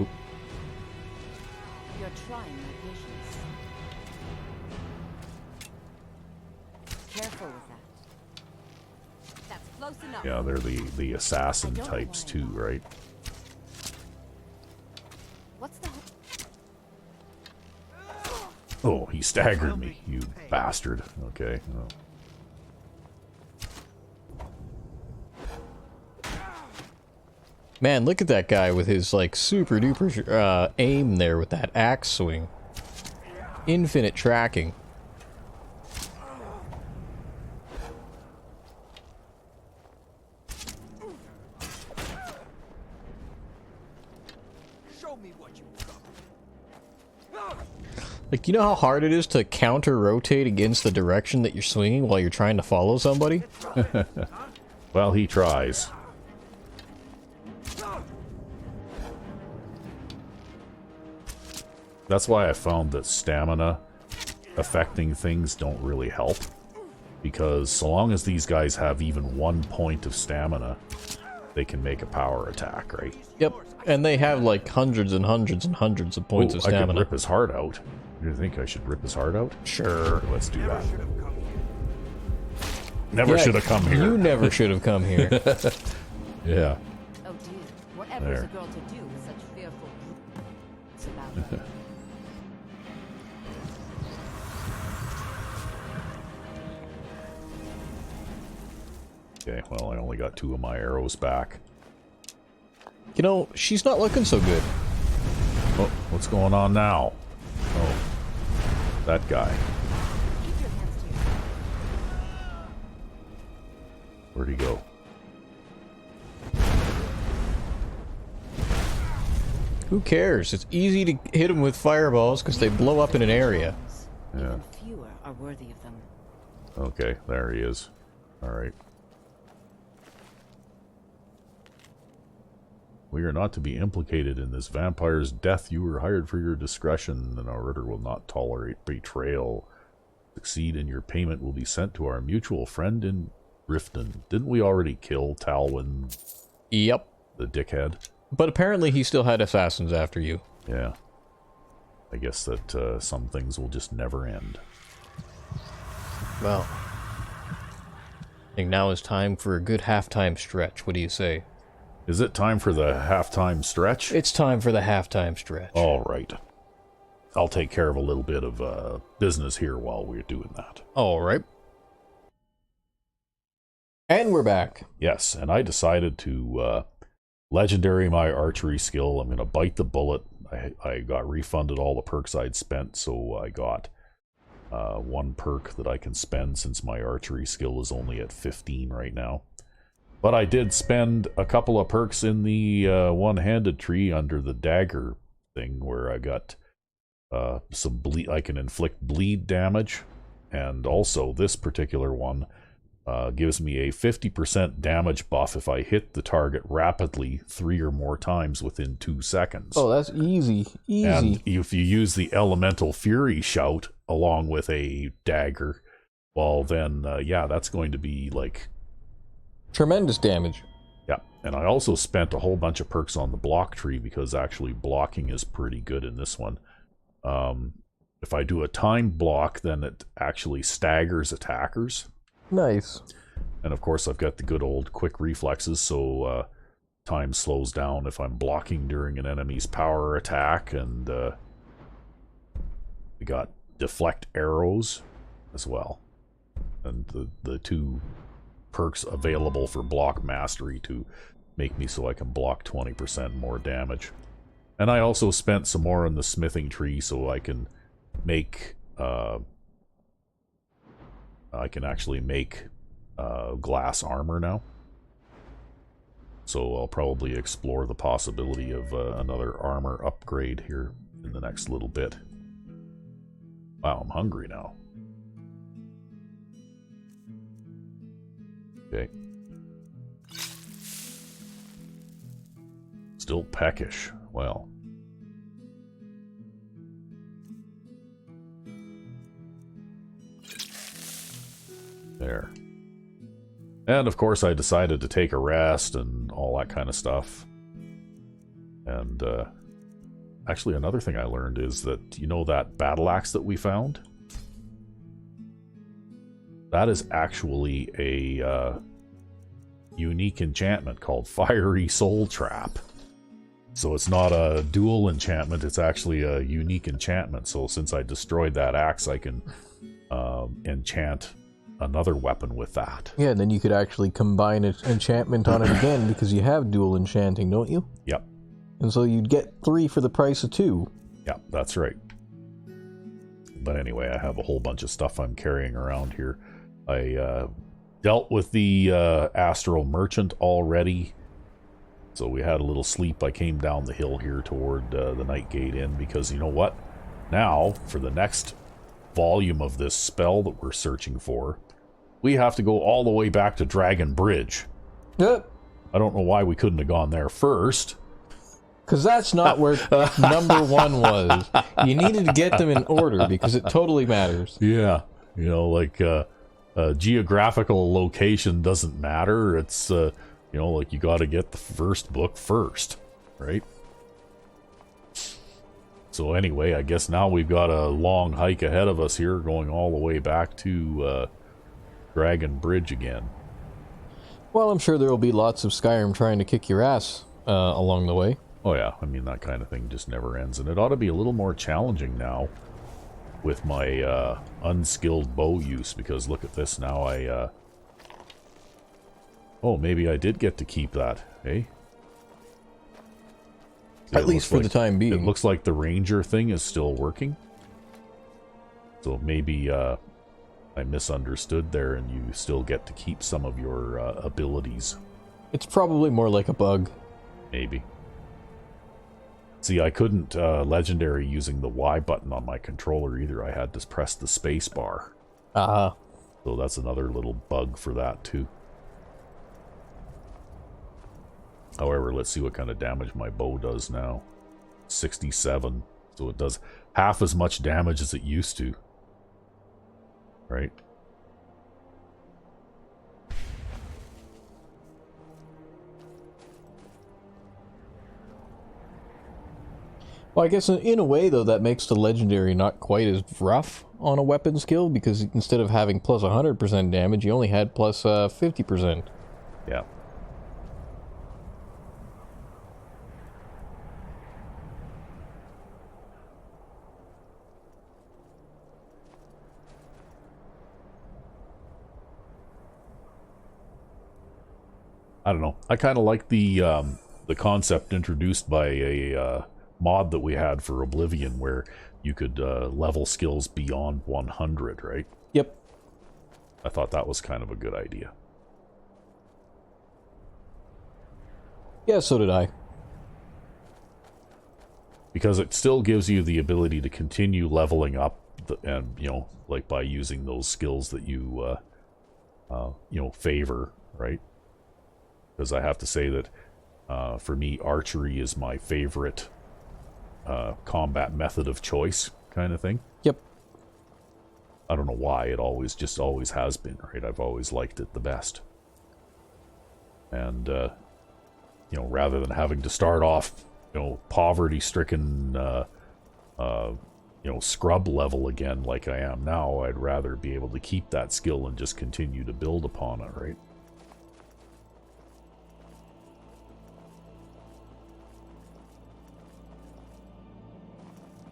Oop. You're trying my patience. Careful with that. That's close enough. Yeah, they're the assassin types too, right? What's the Oh, he staggered me, you bastard. Okay. Oh. Man, look at that guy with his, like, super duper aim there with that axe swing. Infinite tracking. Show me what you got. Like, you know how hard it is to counter-rotate against the direction that you're swinging while you're trying to follow somebody? Well, he tries. That's why I found that stamina affecting things don't really help. Because so long as these guys have even 1 point of stamina, they can make a power attack, right? Yep, and they have like hundreds and hundreds and hundreds of points of I could stamina. rip his heart out. You think I should rip his heart out? Sure. Let's do that. Never should have come here. You never should have come here. Yeah. Oh dear, whatever is There. a girl to do with such fearful it's about her? Okay, well, I only got 2 of my arrows back. You know, she's not looking so good. Oh, what's going on now? Oh, that guy. Keep your hands to yourself. Where'd he go? Who cares? It's easy to hit them with fireballs because they blow up in an area. Yeah. Even fewer are worthy of them. Okay, there he is. Alright. We are not to be implicated in this vampire's death. You were hired for your discretion, and our order will not tolerate betrayal. Succeed and your payment will be sent to our mutual friend in Riften. Didn't we already kill Talwyn, Yep. the dickhead? But apparently he still had assassins after you. Yeah. I guess that some things will just never end. Well. I think now is time for a good halftime stretch. What do you say? Is it time for the halftime stretch? It's time for the halftime stretch. All right. I'll take care of a little bit of business here while we're doing that. All right. And we're back. Yes, and I decided to legendary my archery skill. I'm going to bite the bullet. I got refunded all the perks I'd spent, so I got 1 perk that I can spend since my archery skill is only at 15 right now. But I did spend a couple of perks in the one-handed tree under the dagger thing where I got some bleed. I can inflict bleed damage, and also this particular one gives me a 50% damage buff if I hit the target rapidly 3 or more times within 2 seconds. Oh, that's easy. Easy. And if you use the Elemental Fury shout along with a dagger, well then, yeah, that's going to be like... Tremendous damage. Yeah, and I also spent a whole bunch of perks on the block tree because actually blocking is pretty good in this one. If I do a timed block, then it actually staggers attackers. Nice. And of course I've got the good old quick reflexes, so time slows down if I'm blocking during an enemy's power attack, and we got deflect arrows as well. And the 2 perks available for block mastery to make me so I can block 20% more damage. And I also spent some more on the smithing tree so I can make actually make glass armor now. So I'll probably explore the possibility of another armor upgrade here in the next little bit. Wow, I'm hungry now. Okay. Still peckish. Well. There. And of course I decided to take a rest and all that kind of stuff. And actually another thing I learned is that, you know, that battle axe that we found? That is actually a unique enchantment called Fiery Soul Trap. So it's not a dual enchantment, it's actually a unique enchantment. So since I destroyed that axe, I can enchant another weapon with that. Yeah, and then you could actually combine an enchantment on it again because you have dual enchanting, don't you? Yep. And so you'd get 3 for the price of 2. Yeah, that's right. But anyway, I have a whole bunch of stuff I'm carrying around here. I dealt with the Astral Merchant already. So we had a little sleep. I came down the hill here toward the Night Gate Inn because you know what? Now, for the next volume of this spell that we're searching for, we have to go all the way back to Dragon Bridge. Yep. I don't know why we couldn't have gone there first. Because that's not where number 1 was. You needed to get them in order because it totally matters. Yeah. You know, like geographical location doesn't matter. It's, you know, like you got to get the first book first, right? So anyway, I guess now we've got a long hike ahead of us here, going all the way back to Dragon Bridge again. Well, I'm sure there will be lots of Skyrim trying to kick your ass along the way. Oh yeah, I mean, that kind of thing just never ends. And it ought to be a little more challenging now with my unskilled bow use, because look at this now. Oh, maybe I did get to keep that, eh? See, at least for the time being. It looks like the ranger thing is still working. So maybe I misunderstood there, and you still get to keep some of your abilities. It's probably more like a bug. Maybe. See, I couldn't legendary using the Y button on my controller either. I had to press the space bar. So that's another little bug for that too. However, let's see what kind of damage my bow does now. 67. So it does half as much damage as it used to. Right? Well, I guess in a way, though, that makes the legendary not quite as rough on a weapon skill, because instead of having plus 100% damage, you only had plus 50%. Yeah. I don't know. I kind of like the concept introduced by a mod that we had for Oblivion, where you could level skills beyond 100, right? Yep. I thought that was kind of a good idea. Yeah, so did I. Because it still gives you the ability to continue leveling up, and you know, like by using those skills that you you know, favor, right? Because I have to say that for me, archery is my favorite combat method of choice, kind of thing. Yep. I don't know why. It always has been, right? I've always liked it the best. And you know, rather than having to start off, you know, poverty-stricken, you know, scrub level again like I am now, I'd rather be able to keep that skill and just continue to build upon it, right?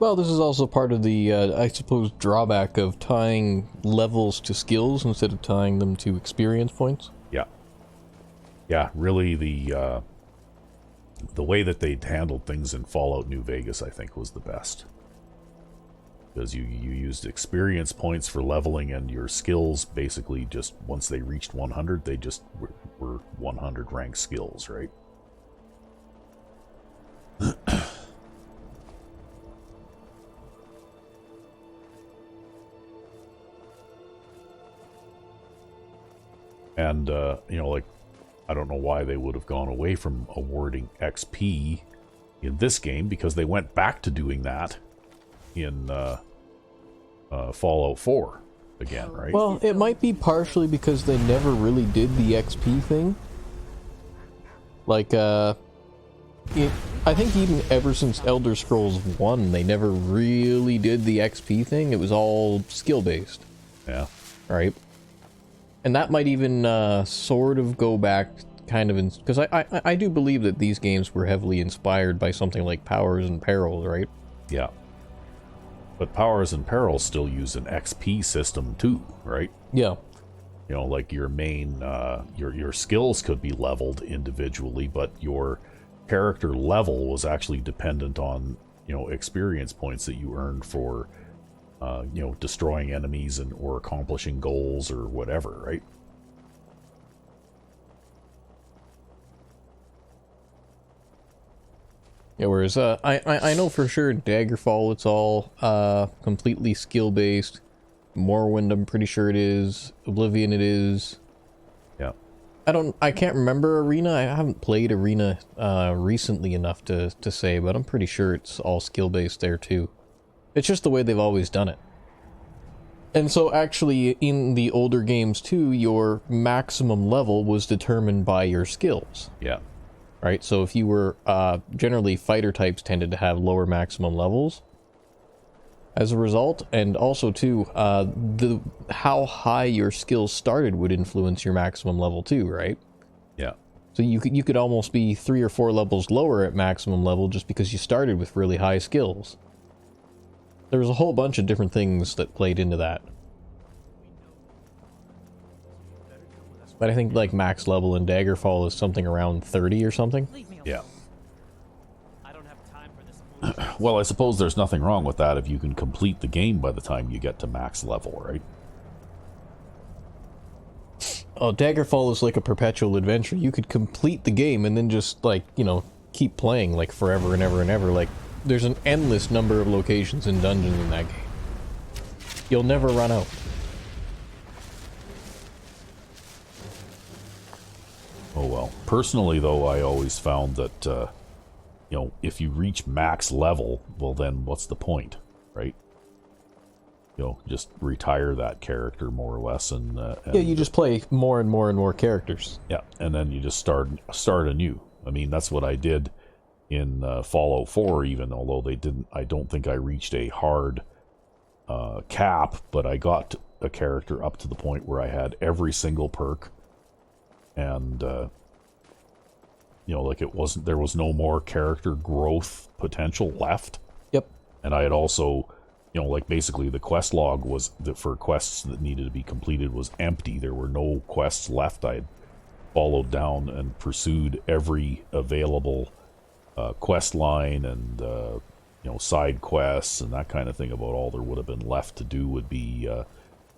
Well, this is also part of the, I suppose, drawback of tying levels to skills instead of tying them to experience points. Yeah. Yeah, really the way that they handled things in Fallout New Vegas, I think, was the best. Because you used experience points for leveling, and your skills basically just, once they reached 100, they just were 100 rank skills, right? And, you know, like, I don't know why they would have gone away from awarding XP in this game, because they went back to doing that in Fallout 4 again, right? Well, it might be partially because they never really did the XP thing. Like, I think even ever since Elder Scrolls 1, they never really did the XP thing. It was all skill-based. Yeah. Right? And that might even sort of go back kind of in... Because I do believe that these games were heavily inspired by something like Powers and Perils, right? Yeah. But Powers and Perils still use an XP system too, right? Yeah. You know, like your main, your skills could be leveled individually, but your character level was actually dependent on, you know, experience points that you earned for, you know, destroying enemies and or accomplishing goals or whatever, right? Yeah, whereas I know for sure in Daggerfall it's all completely skill based. Morrowind, I'm pretty sure it is. Oblivion, it is. Yeah. I can't remember Arena. I haven't played Arena recently enough to say, but I'm pretty sure it's all skill based there too. It's just the way they've always done it. And so actually in the older games too, your maximum level was determined by your skills. Yeah. Right? So if you were, generally fighter types tended to have lower maximum levels as a result, and also too, how high your skills started would influence your maximum level too, right? Yeah. So you could almost be 3 or 4 levels lower at maximum level just because you started with really high skills. There was a whole bunch of different things that played into that. But I think like max level in Daggerfall is something around 30 or something. Yeah. Well, I suppose there's nothing wrong with that if you can complete the game by the time you get to max level, right? Oh, Daggerfall is like a perpetual adventure. You could complete the game and then just, like, you know, keep playing, like, forever and ever and ever. Like, there's an endless number of locations and dungeons in that game. You'll never run out. Oh well. Personally, though, I always found that, you know, if you reach max level, well then what's the point, right? You know, just retire that character more or less, and yeah, you just play more and more and more characters. Yeah, and then you just start anew. I mean, that's what I did in Fallout 4, even although they didn't. I don't think I reached a hard cap, but I got a character up to the point where I had every single perk, and you know, like there was no more character growth potential left. Yep. And I had also, you know, like basically the quest log was for quests that needed to be completed was empty. There were no quests left. I had followed down and pursued every available quest line and you know, side quests and that kind of thing. About all there would have been left to do would be you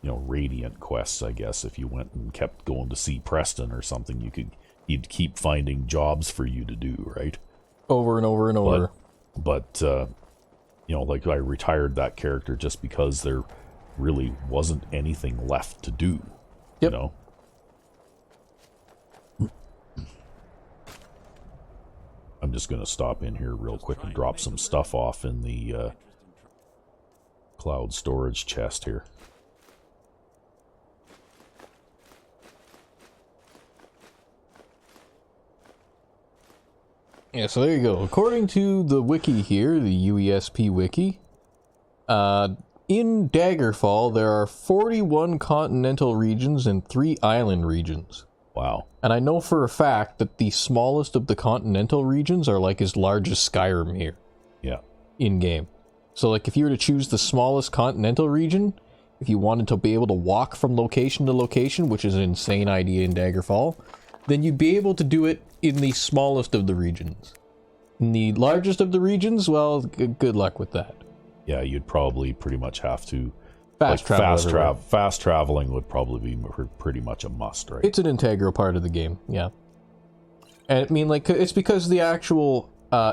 know, Radiant quests, I guess. If you went and kept going to see Preston or something, you'd keep finding jobs for you to do, right? Over and over and over. But you know, like I retired that character just because there really wasn't anything left to do. Yep. You know? I'm just going to stop in here real quick and drop some stuff off in the cloud storage chest here. Yeah, so there you go. According to the wiki here, the UESP wiki, in Daggerfall there are 41 continental regions and 3 island regions. Wow. And I know for a fact that the smallest of the continental regions are like as large as Skyrim here. Yeah. In-game. So like if you were to choose the smallest continental region, if you wanted to be able to walk from location to location, which is an insane idea in Daggerfall, then you'd be able to do it in the smallest of the regions. In the largest of the regions, well, good luck with that. Yeah, you'd probably pretty much have to... Fast traveling would probably be pretty much a must, right? It's an integral part of the game, yeah. And I mean, like, it's because the actual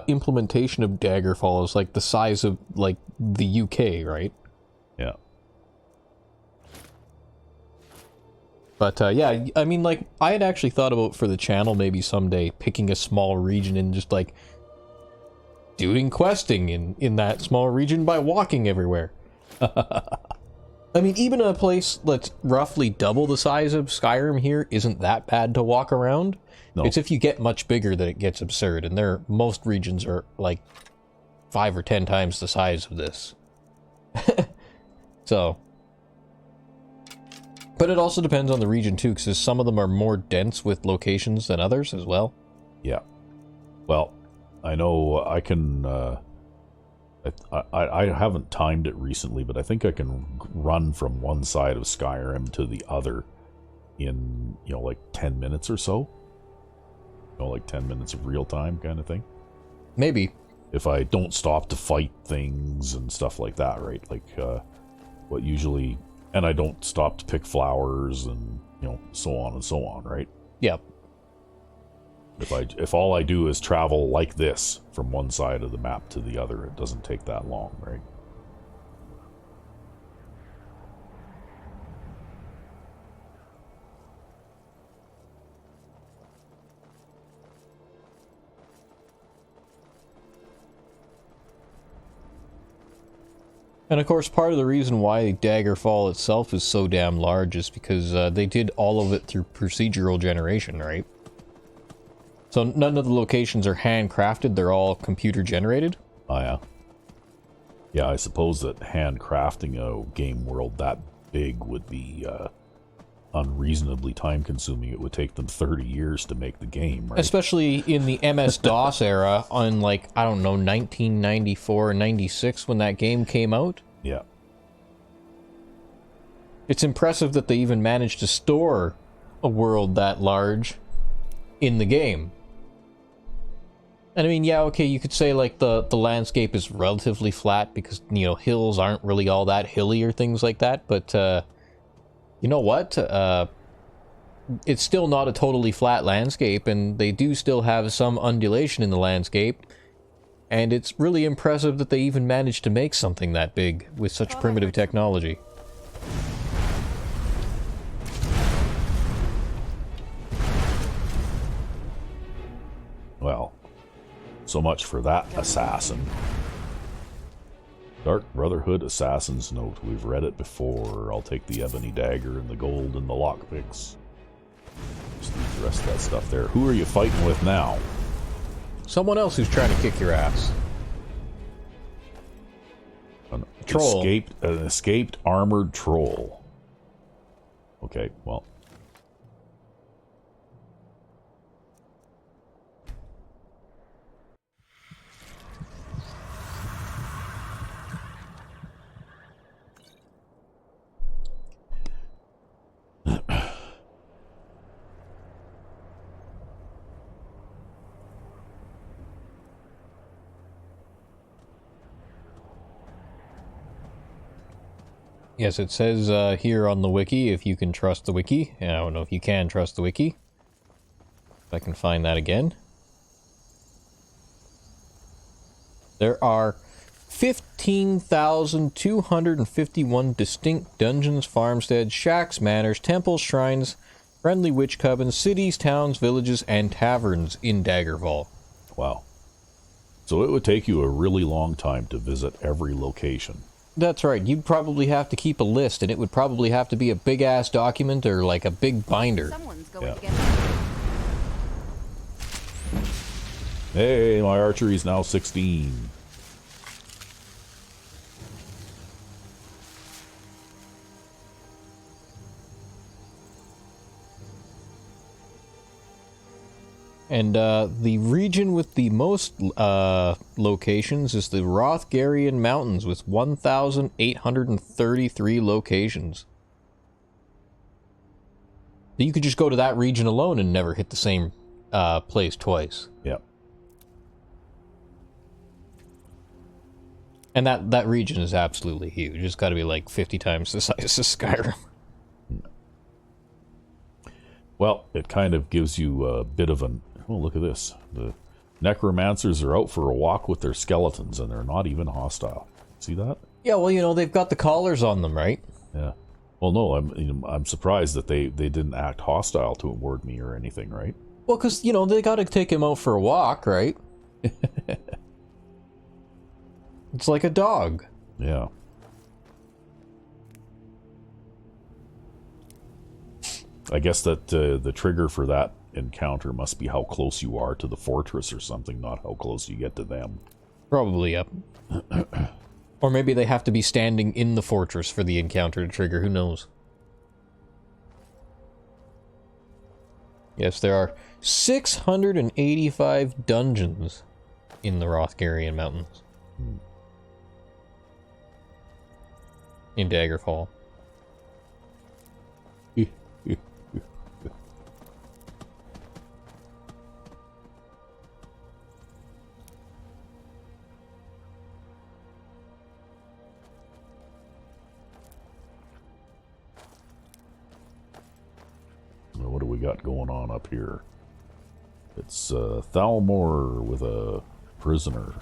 implementation of Daggerfall is like the size of, like, the UK, right? Yeah. But, yeah, I mean, like, I had actually thought about for the channel maybe someday picking a small region and just, like, doing questing in that small region by walking everywhere. I mean, even a place that's roughly double the size of Skyrim here isn't that bad to walk around. No. It's if you get much bigger that it gets absurd, and most regions are, like, 5 or 10 times the size of this. So... But it also depends on the region too, because some of them are more dense with locations than others as well. Yeah. Well, I know I can... I haven't timed it recently, but I think I can run from one side of Skyrim to the other in, you know, like 10 minutes or so. You know, like 10 minutes of real time kind of thing. Maybe. If I don't stop to fight things and stuff like that, right? Like, what usually... And I don't stop to pick flowers and, you know, so on and so on, right? Yep. If all I do is travel like this from one side of the map to the other, it doesn't take that long, right? And of course, part of the reason why Daggerfall itself is so damn large is because they did all of it through procedural generation, right? So none of the locations are handcrafted, they're all computer generated. Oh, yeah. Yeah, I suppose that handcrafting a game world that big would be unreasonably time-consuming. It would take them 30 years to make the game, right? Especially in the MS-DOS era on, like, I don't know, 1994 or 96 when that game came out. Yeah. It's impressive that they even managed to store a world that large in the game. And I mean, yeah, okay, you could say, like, the landscape is relatively flat because, you know, hills aren't really all that hilly or things like that, but, you know what? It's still not a totally flat landscape, and they do still have some undulation in the landscape, and it's really impressive that they even managed to make something that big with such primitive technology. Well, so much for that assassin. Dark Brotherhood Assassin's Note. We've read it before. I'll take the ebony dagger and the gold and the lockpicks. Just leave the rest of that stuff there. Who are you fighting with now? Someone else who's trying to kick your ass. An troll. An escaped armored troll. Okay, well. Yes, it says here on the wiki, if you can trust the wiki. And I don't know if you can trust the wiki. If I can find that again. There are 15,251 distinct dungeons, farmsteads, shacks, manors, temples, shrines, friendly witch covens, cities, towns, villages, and taverns in Daggerfall. Wow. So it would take you a really long time to visit every location. That's right. You'd probably have to keep a list, and it would probably have to be a big-ass document or like a big binder. Someone's going to Yeah. get Hey, my archery's now 16. And the region with the most locations is the Rothgarian Mountains with 1,833 locations. You could just go to that region alone and never hit the same place twice. Yep. And that region is absolutely huge. It's got to be like 50 times the size of Skyrim. Well, it kind of gives you a bit of an... Oh, look at this. The necromancers are out for a walk with their skeletons, and they're not even hostile. See that? Yeah, well, you know, they've got the collars on them, right? Yeah. Well, no, I'm surprised that they didn't act hostile toward me or anything, right? Well, because, you know, they got to take him out for a walk, right? It's like a dog. Yeah. I guess that the trigger for that encounter must be how close you are to the fortress or something, not how close you get to them. Probably, yep. Or maybe they have to be standing in the fortress for the encounter to trigger, who knows? Yes, there are 685 dungeons in the Rothgarian Mountains. In Daggerfall. got going on up here? It's Thalmor with a prisoner.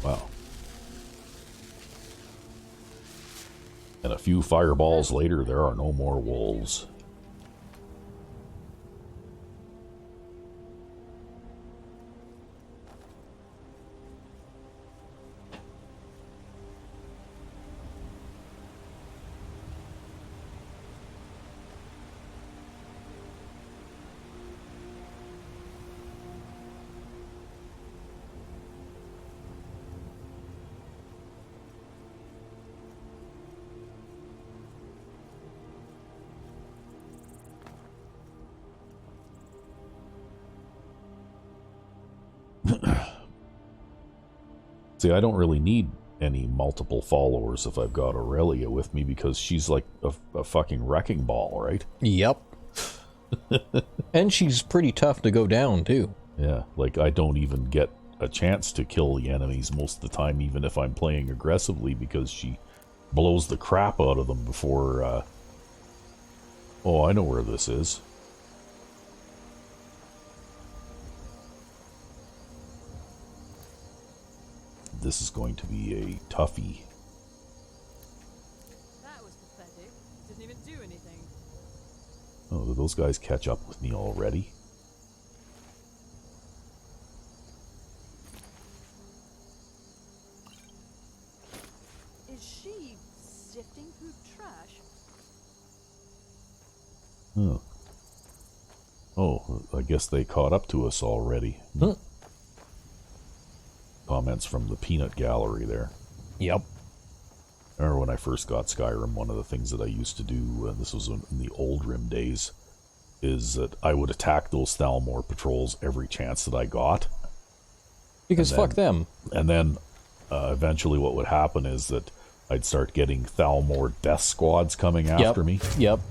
Wow. And a few fireballs later, there are no more wolves. See, I don't really need any multiple followers if I've got Aurelia with me, because she's like a fucking wrecking ball, right? Yep. And she's pretty tough to go down, too. Yeah, like I don't even get a chance to kill the enemies most of the time, even if I'm playing aggressively, because she blows the crap out of them before... Oh, I know where this is. This is going to be a toughie. That was pathetic. Didn't even do anything. Oh, did those guys catch up with me already? Is she sifting through trash? Huh. Oh, I guess they caught up to us already. Huh. Comments from the peanut gallery there. Yep. I remember when I first got Skyrim, one of the things that I used to do, and this was in the old Rim days, is that I would attack those Thalmor patrols every chance that I got. Because fuck them. And then eventually what would happen is that I'd start getting Thalmor death squads coming after me. Yep.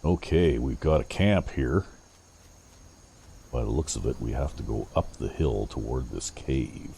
Okay, we've got a camp here. By the looks of it, we have to go up the hill toward this cave.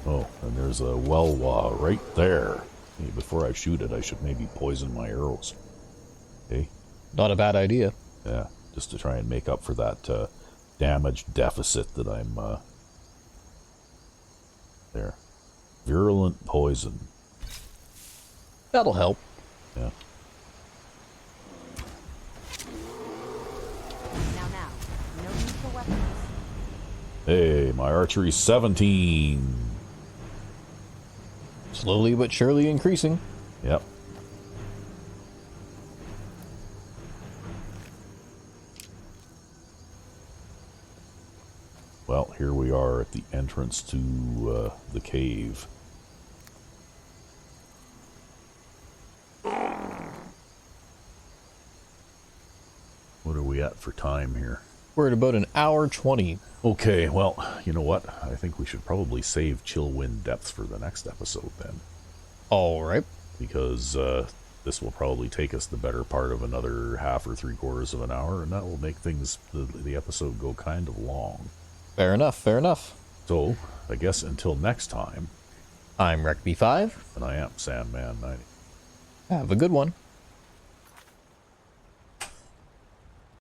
Oh, and there's a Welwa right there. Hey, before I shoot it, I should maybe poison my arrows. Okay? Not a bad idea. Yeah, just to try and make up for that damage deficit that I'm... There. Virulent poison. That'll help. Yeah. Now, no need for weapons. Hey, my archery's 17. Slowly but surely increasing. Yep. Well, here we are at the entrance to the cave. What are we at for time here? We're at about an hour 20. Okay, well, you know what? I think we should probably save Chill Wind Depths for the next episode then. Alright. Because this will probably take us the better part of another half or 3/4 of an hour, and that will make things, the episode go kind of long. Fair enough, fair enough. So, I guess until next time, I'm Rec B5. and I am Sandman 90. Have a good one.